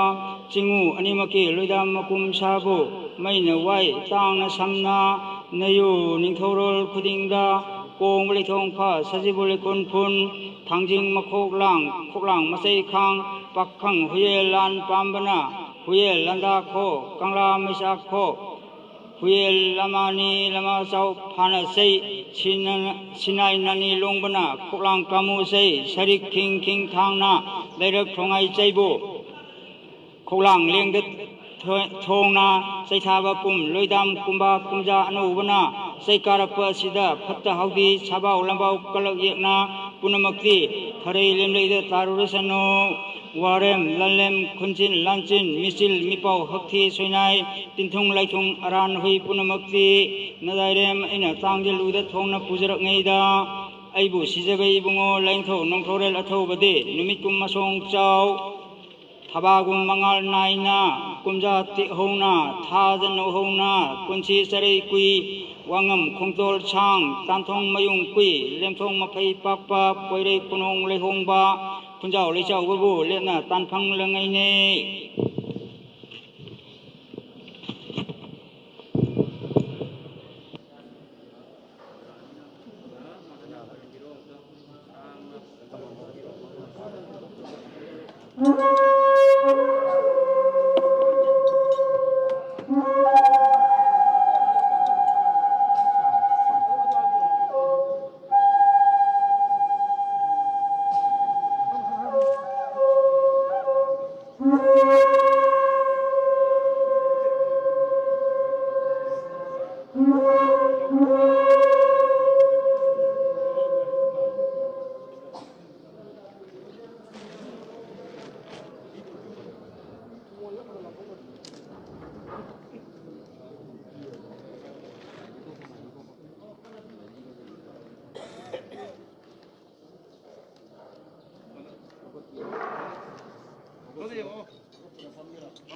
ꯆꯤꯡꯉꯨ ꯑꯅꯤꯃꯛꯀꯤ ꯂꯣꯏꯗꯥꯝ ꯃꯀꯨꯝ ꯁꯥꯕꯨ ꯃꯩꯅ ꯋꯥꯏ ꯇꯥꯡꯅ ꯁꯝꯅ ꯅꯌꯨ ꯅꯤꯡꯊꯧꯔꯣꯜ ꯈꯨꯗꯤꯡꯗ ꯀꯣꯡꯕ ꯂꯩꯊꯣꯡ ꯐ ꯁꯖꯤꯕꯨ ꯂꯩꯀꯣꯟ ꯐꯨꯟ ꯊꯥꯡꯖꯤꯡ ꯃꯈꯣꯛꯂꯥꯡ ꯈꯣꯛꯂꯥꯡ ꯃꯆꯩ ꯈꯥꯡ ꯄꯥꯈꯪ ꯍꯨꯌꯦꯜ ꯂꯥꯟ ꯄꯥꯝꯕꯅ ꯍꯨꯌꯦꯜ ꯂꯟꯗꯥ ꯈꯣ ꯀꯪꯂꯥ ꯃꯩꯆꯥ ꯈꯣ ꯍꯨꯌꯦꯜ ꯂꯃꯥꯅꯤ ꯂꯃꯥ ꯆꯥꯎ ꯐꯥꯅ ꯆꯩ ꯁꯤꯅꯥꯏ ꯅꯥꯅꯤ ꯂꯣꯡꯕꯅ ꯈꯣꯛꯂꯥꯡ ꯀꯥꯃꯨ ꯆꯩ ꯁꯔꯤꯛ ꯈꯤꯡ ꯊꯥꯡꯅ ꯂꯩꯔꯛ ꯊꯣꯡꯉꯥꯏ ꯆꯩꯕꯨ ꯈꯣꯛꯂꯥꯡ ꯂꯦꯡꯗ ꯊꯣꯡꯅ ꯆꯩꯊꯥꯕ ꯄꯨꯝ ꯂꯣꯏꯗꯥꯝ ꯀꯨꯝꯕꯥ ꯀꯨꯝꯖꯥ ꯑꯅꯧꯕꯅ ꯆꯩ ꯀꯥꯔꯛꯄ ꯑꯁꯤꯗ ꯐꯠꯇ ꯍꯥꯎꯗꯤ ꯁꯥꯕꯥꯎ ꯂꯝꯕꯥꯎ ꯀꯂꯛ ꯌꯦꯛꯅ ꯄꯨꯝꯅꯃꯛꯇꯤ ꯈꯔꯩ ꯂꯦꯝꯂꯩꯗ ꯇꯥꯔꯨꯔꯁꯅꯨ ꯋꯥꯔꯦꯝ ꯂꯟꯂꯦꯝ ꯈꯨꯟꯆꯤꯟ ꯂꯥꯟꯆꯤꯟ ꯃꯤꯆꯤꯜ ꯃꯤꯄꯥꯎ ꯍꯛꯊꯤ ꯁꯣꯏꯅꯥꯏ ꯇꯤꯟꯊꯨꯡ ꯂꯥꯏꯊꯨꯡ ꯑꯔꯥꯟ ꯍꯨꯏ ꯄꯨꯝꯅꯃꯛꯇꯤ ꯅꯗꯥꯏꯔꯦꯝ ꯑꯩꯅ ꯇꯥꯡꯖꯦꯜꯂꯨꯗ ꯊꯣꯡꯅ ꯄꯨꯖꯔꯛꯉꯩꯗ ꯑꯩꯕꯨ ꯁꯤꯖꯕ ꯏꯕꯨꯡꯉꯣ ꯂꯥꯏꯅꯤꯡꯊꯧ ꯅꯣꯡꯊꯧꯔꯦꯜ ꯑꯊꯧꯕꯗꯤ ꯅꯨꯃꯤꯠꯀꯨꯝ ꯃꯁꯣꯡ ꯆꯥꯎ ꯊꯕꯥꯒꯨꯝ ꯃꯉꯥꯜ ꯅꯥꯏꯅ ꯀꯨꯝꯖꯥ ꯇꯦꯛꯍꯧꯅ ꯊꯥꯖ ꯅꯧꯍꯧꯅ ꯄꯨꯟꯁꯤ ꯆꯔꯩ ꯀꯨꯏ ꯋꯥꯉꯝ ꯈꯣꯡꯇꯣꯜ ꯁꯥꯡ ꯇꯥꯟꯊꯣꯡ ꯃꯌꯨꯡ ꯀꯨꯏ ꯂꯦꯝꯊꯣꯡ ꯃꯐꯩ ꯄꯥꯛꯄ ꯄꯣꯏꯔꯩ ꯄꯨꯅꯣꯡ ꯂꯩꯍꯣꯡꯕ ꯈꯨꯟꯖꯥꯎ ꯂꯩꯆꯥꯎꯕꯕꯨ ꯂꯦꯞꯅ ꯇꯥꯟꯐꯪ ꯂꯉꯩꯅꯦ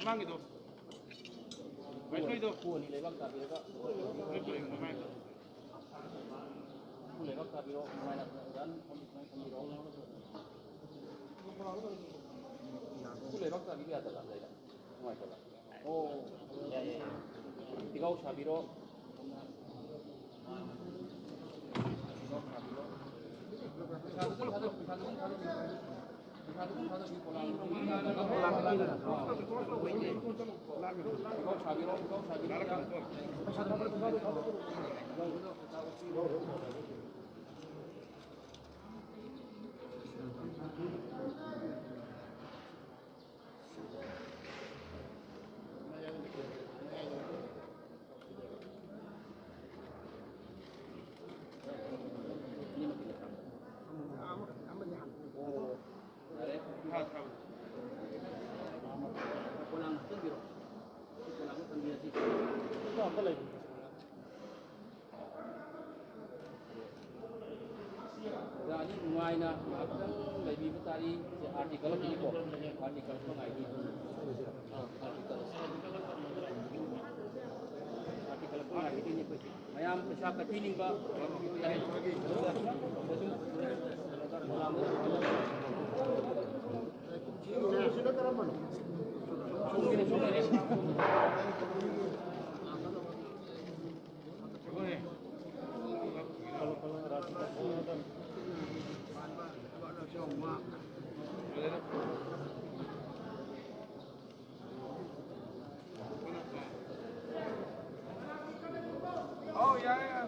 Mamangito. May ko ito. Kuha ni Lebak tabi ka. May ko ito. Mamay. Kuha Lebak tabi ro. May na dan. Kami ro. Kuha Lebak tabi ka ata tabi. May ko. Oh. Ya ya. Tigaw sabi ro. Jadi ngaina akan lebih betari artikel ini kok artikel pengaji artikel pengaji ini kok ayam pesaka ini mbak Oh, ya ya.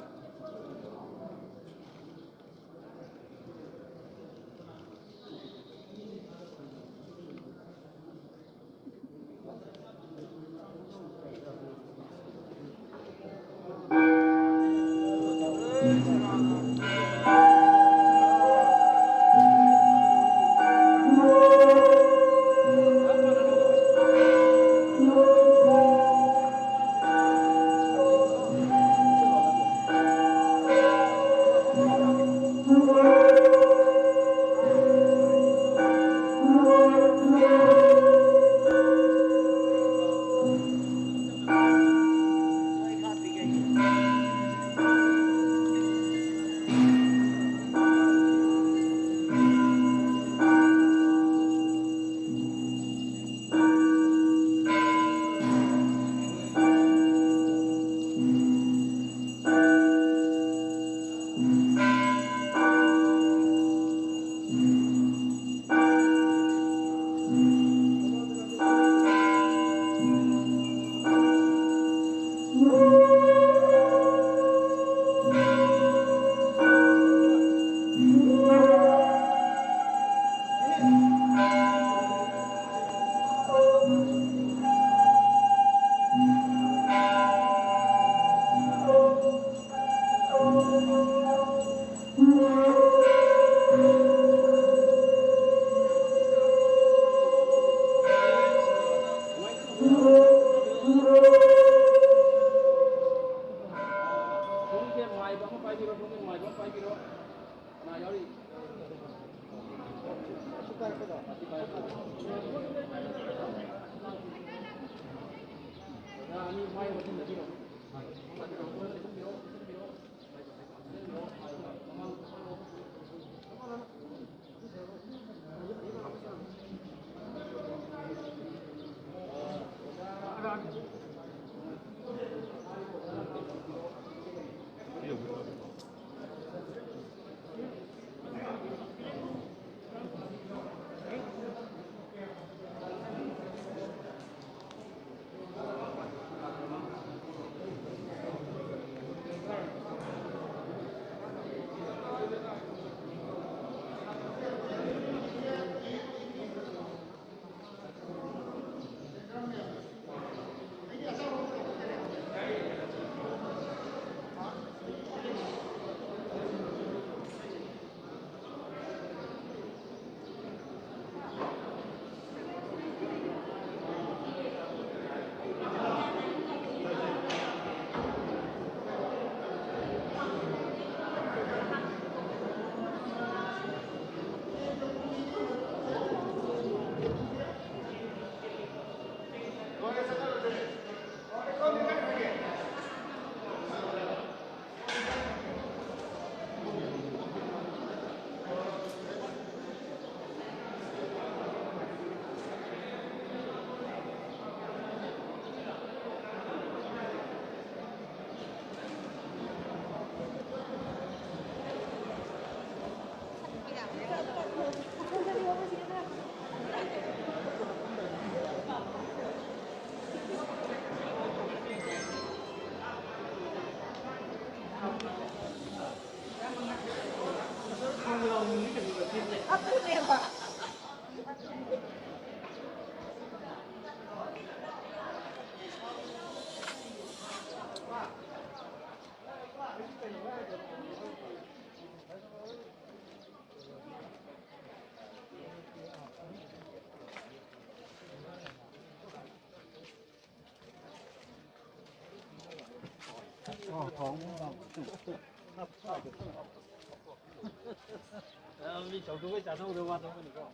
우리 저쪽에 자동 들어가는 거니까.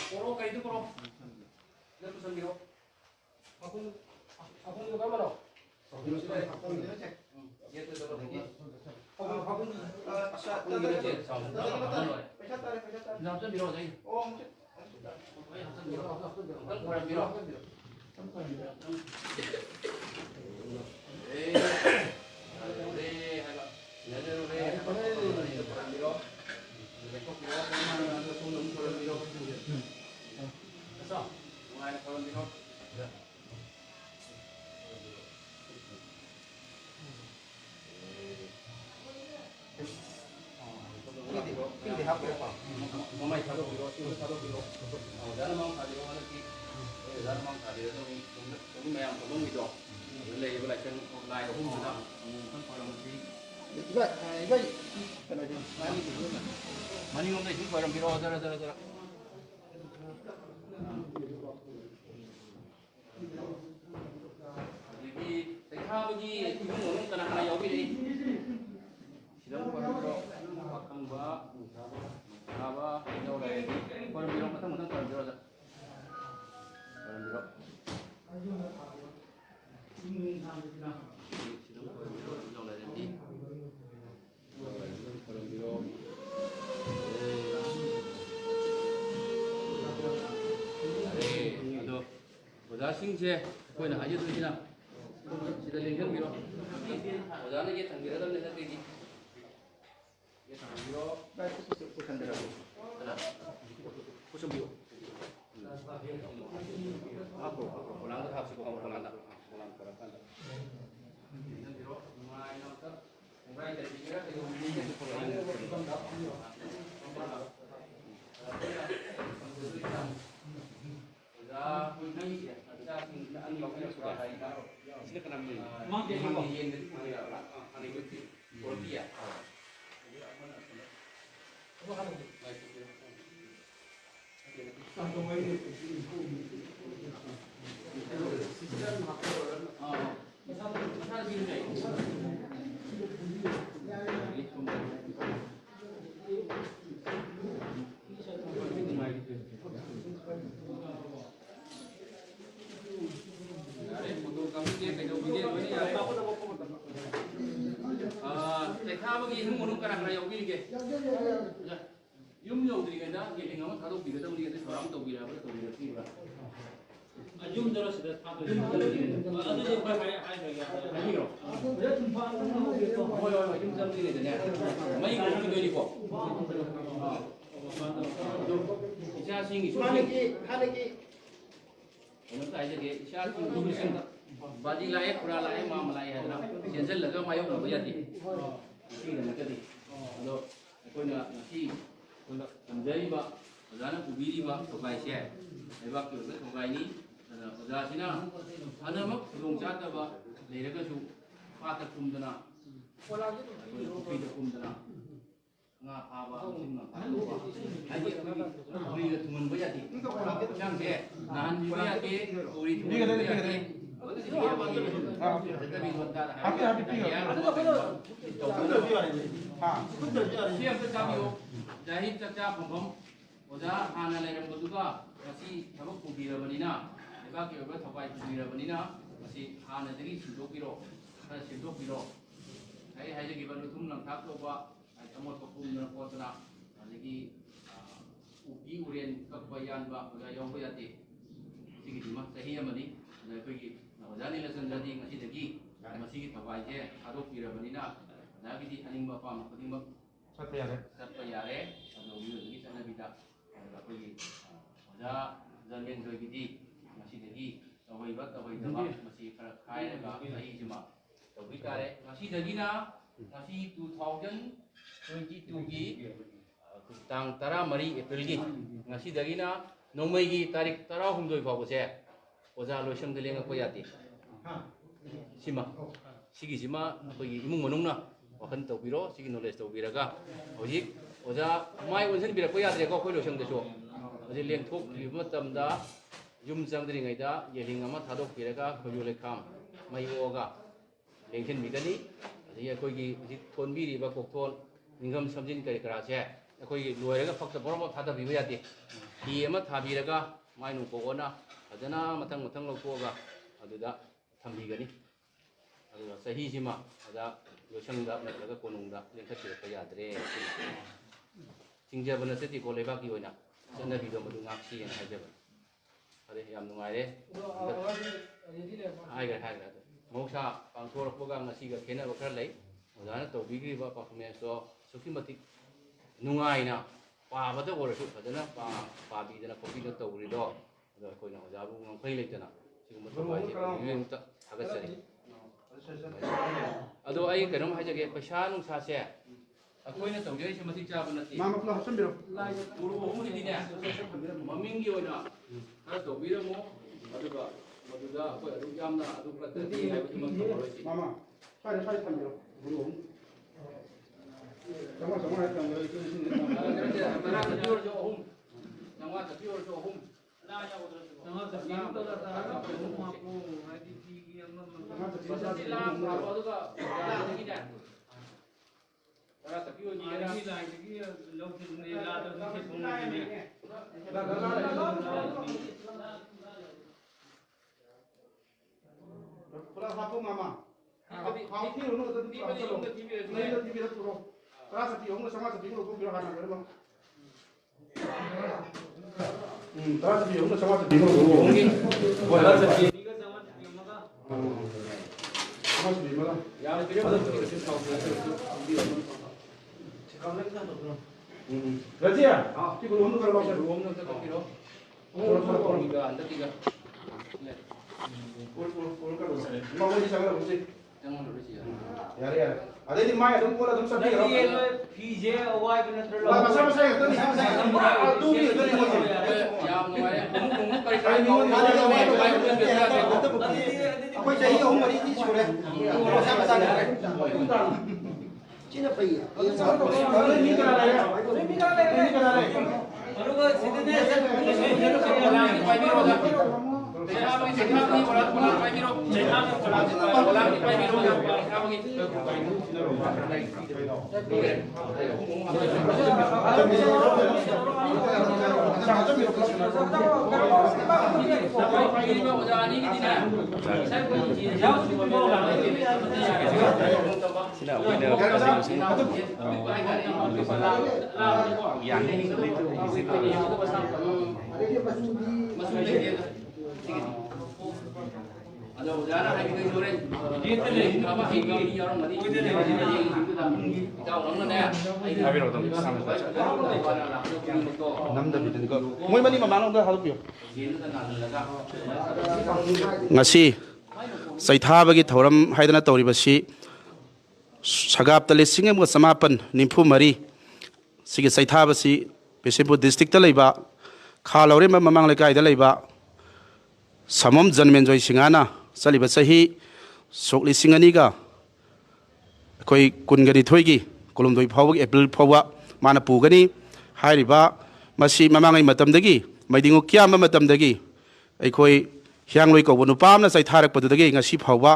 Koro kayo koro. Ano to sandiro? Ako yung kamera. Gitu to lagi. Ako yung cek sama. Nah, to biro dai. Oh, biro. Biro. Mamay thado biro, thado biro. Dana mang thado ano ki. Dana mang thado yung mayang tulong ito. Lay wala siyang lay hum na. Kan parang si. Iba kana din. Mani yung dai parang biro dara. Jadi saya bagi ibu ngomong kana yogi deh. Sidang parang biro pakang ba. Apa jauh lagi? Kalau bilang matang kalau bilang ada. Kalau bilang. Jauh lagi. Kalau bilang. Aduh. Udah singse. Kau nak aja tu sini. Sudah lihat bilang. Udah lagi tanggira dah lihat lagi. Pusong biyo. Ako, pulang tak habis ko pulang tak. Pulang kan. Biro, main nonton. Main dari pikir ke umumnya itu pulang. Sudah ini ya, ada tinggal lokal sudah ada. Sini kena beli. Mang dia yang dari mana? Ani itu. Polisi ya. bagi himmunum kana kana yogi ke yum yogri ke da ge ngam thado bi da uri ke saram to bi ra ba to bi ra ti ba ajum dara sida thado adu je ba hai ga hai ro ya tum pa na ho ge to ho yo ajum jam ni ne mai ko ki do ni ko isha sing isu halaki ono ta je ge isha sing du sing baji lae pura lae ma malai hai na senjel laga mayo na ba yati isi na kadi ado koina nasi koina anjari ba ozana ubiri ba tokai se eba ki ba tokai ni oza sina anamak rong chata ba leiraga su pata kumdana kopi da kumdana nga aba sim na palu ba ai uri ga tumun ba yati chang se nan bi ba yati uri tumun ba yati siap tercapai jahit tercapai pom oda hana leram betuga masih tabuk kubira banina eba kira thapai kubira banina masih hana dari sindok biro hai hai jadi baru tum lang thak to ba ai tamot ko kum na ko tana lagi upi uren kapayan ba oda yong ko yati sigi dima sahi amani na ko gi ozani lesson jadi masih dagi masih thapai je adok bira banina lagi di aning ba pam ko dimba sat yare ado yu lagi sana bida ko gi oda zamen do gi masih dagi tawai ba masih kai ga ai jima tawai kare masih dagi na masih 2022 gi tang 13 April gi masih dagi na nomai gi tarik 16 faw se oza loisam de lenga ko yati sima 시기지마 거기 이문 문ung나 와칸 tawbiro sigi knowledge tawbiraga hojik oja mai unsan birakpa yadreko khoi losangdasu hojik lengthok liba matamda yum changdringaida yeling ama thadok piraga khoyu lekham mai oga lengthin bigani adhi akoigi hojik thonbiriba kokthon ningam samjin kai karase akoigi loiraga fakta boroma thada biba yade hi ama thabiraga mai nu pogona adana matang matang lokoga aduda thambigani aduga sahi sima ada 요청다 내가 고농다 랭카치를 거야 돼. 징자분은 세티 고레바기 오나 전나비도 모두 납치엔 하죠. 그래 얌 누가래. 아이가 목사 방토로 보가 마시가 걔네 버클레. 오다나 또 비그리바 퍼포먼스도 수키마틱 누가이나 빠바도 고르수 받으나 빠비드나 코피도 또 우리도 거기는 오자부 뭐 페일했잖아. 지금부터 봐 이제 유행부터 하겠어요. अदो आई कदम हाजगे पैसा नुसासे अखोइना तौजैसे मति चाब नति मामा प्ला हसनबिरो पुरु होमनि दिने ममिंगी ओना खरा तौबिरमो अदुगा मदुदा अखोइ अदु यामना अदु प्रतति हाइबति मत तौरोसि मामा सारे सारे थंबिरो पुरु होम जमा जमा है तंगरो तरा तपियोर जो होम जमा तपियोर जो होम ना या उधर जमा तपियोर तो ता होम आपको आईडी रजिया ठीक है हम लोग कर रूम नंतर करो और निका अंदर तिगा और कर लो सर मामा जी संग रोजे jangan dulu sih यार यार अरे दी माय तुम बोला तुम सब ठीक हो ये फीजे अवाय बना थ्रो ला मसा मसा है तो नहीं तू भी तो नहीं हो ya mengenai umum kali kali kau कोई चाहिए हम मरी नहीं छोड़े मसा मसा Cina pay. अरे नहीं करा रहा है नहीं करा रहा है बरोबर सीधे Saya bagi cekap ni bola pai biro. Bola ni pai biro. Saya bagi. Ada udara hari ini sore. Kita ni apa ini orang mati. Kita orang mana ya? Habis itu sama saja. namda bitin ko moy mani mamang da halu pio ngasi saithabagi thoram haidana tawribasi sagap tale singam ga samapan nimpu mari sigi saithabasi Bishnupur district ta leiba khalore mamang lekai da leiba samom janmenjoi singana saliba sahi sokli singani ga koi kungani thoigi kolomdoi phawgi april phawa mana pugani hairiba masi mamangai matamdagi maidingo kyama matamdagi aikoi hiangloi ko bonu pamna sai tharak padudagi ngasi phawa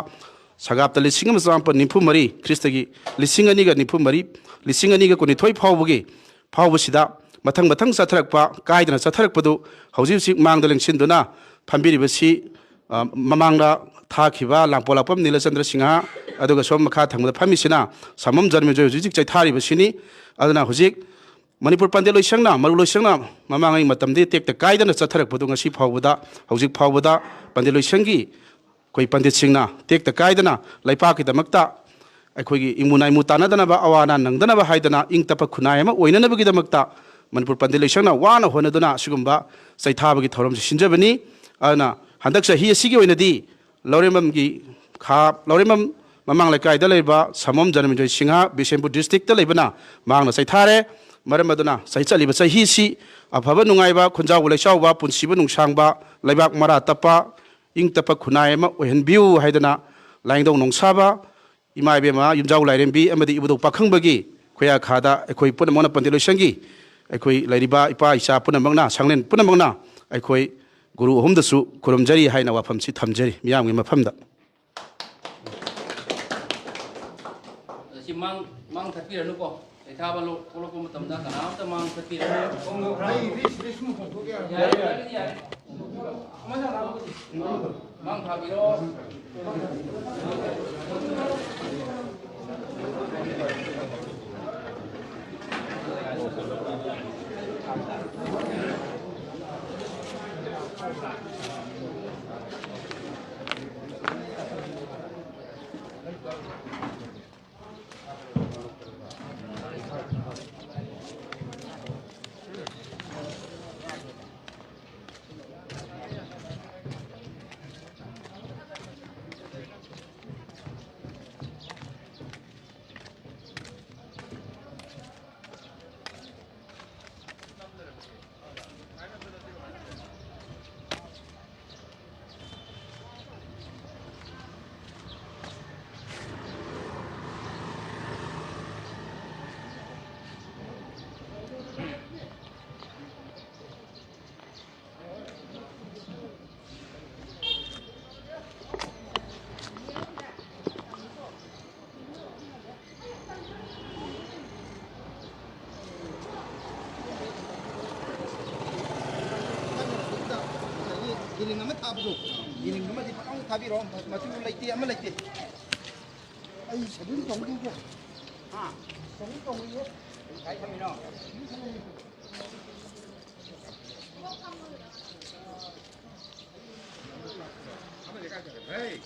sagap ta lising sampa nimpu mari kristagi lisingani ga nimpu mari lisingani ga koni thoi phawgi phawbusida mathang mathang satharakpa kaidana satharakpadu hauji sik mangdaleng sinduna phambiribasi mamangda thakiba langpolapam Nilachandra Singha aduga som makha thangda phamisina samam jarme jo jik chai thari basini aduna hujik Manipur pandel loisangna maru loisangna mamangai matamde tekta kaidana chatharak padu ngasi phawbuda hojik phawbuda pandel loisangi koi pandit singna tekta kaidana laipa ki damakta aikhoigi imunai mutana dana ba awana nangdana ba haidana ingtapa khunai ma oinana bagi damakta Manipur pandel loisangna wana honaduna sigumba saithabagi thoram sinjabani ana handak sahi asigi oinadi lauremam gi kha lauremam mamang laikai da leiba samom janamjoi singha Bishnupur district ta leibana mangna saithare maram aduna sai chaliba sahi si afaba nungaiba khunjaw leisawba punsiba nungsangba leibak mara tapa ing tapa khunai ma ohen biu haidana laingdong nongsaba ꯏꯃꯥ ꯏꯕꯦꯝꯃ ꯌꯨꯝꯖꯥꯎ ꯂꯥꯏꯔꯦꯝꯕꯤ ꯑꯃꯗꯤ ꯏꯕꯨꯙꯧ ꯄꯥꯈꯪꯕꯒꯤ ꯈꯨꯌꯥ ꯈꯥꯗ ꯑꯩꯈꯣꯏ ꯄꯨꯝꯅꯃꯛꯅ ꯄꯟꯗꯤꯠ ꯂꯣꯏꯁꯪꯒꯤ ꯑꯩꯈꯣꯏ ꯂꯩꯔꯤꯕ ꯏꯄꯥ ꯏꯆꯥ ꯄꯨꯝꯅꯃꯛꯅ ꯁꯪꯂꯦꯟ ꯄꯨꯝꯅꯃꯛꯅ ꯑꯩꯈꯣꯏ ꯒꯨꯔꯨ ꯑꯍꯨꯝꯗꯁꯨ ꯈꯨꯔꯨꯝꯖꯔꯤ ꯍꯥꯏꯅ ꯋꯥꯐꯝꯁꯤ ꯊꯝꯖꯔꯤ ꯃꯤꯌꯥꯝꯒꯤ ꯃꯐꯝꯗ ꯁꯤ mang thakpiranuko ꯆꯩꯊꯥꯕ ꯊꯣꯛꯂꯛꯄ ꯃꯇꯝꯗ ꯀꯅꯥꯝꯇ mang thakpiranu yare mang thabiro Giling amat abdo. Giling amat di pakang tabiro. Masih mulai tiap mulai tiap. Ay, sebelum tong dia. Ah, sebelum tong dia. Kai kami no. Hey.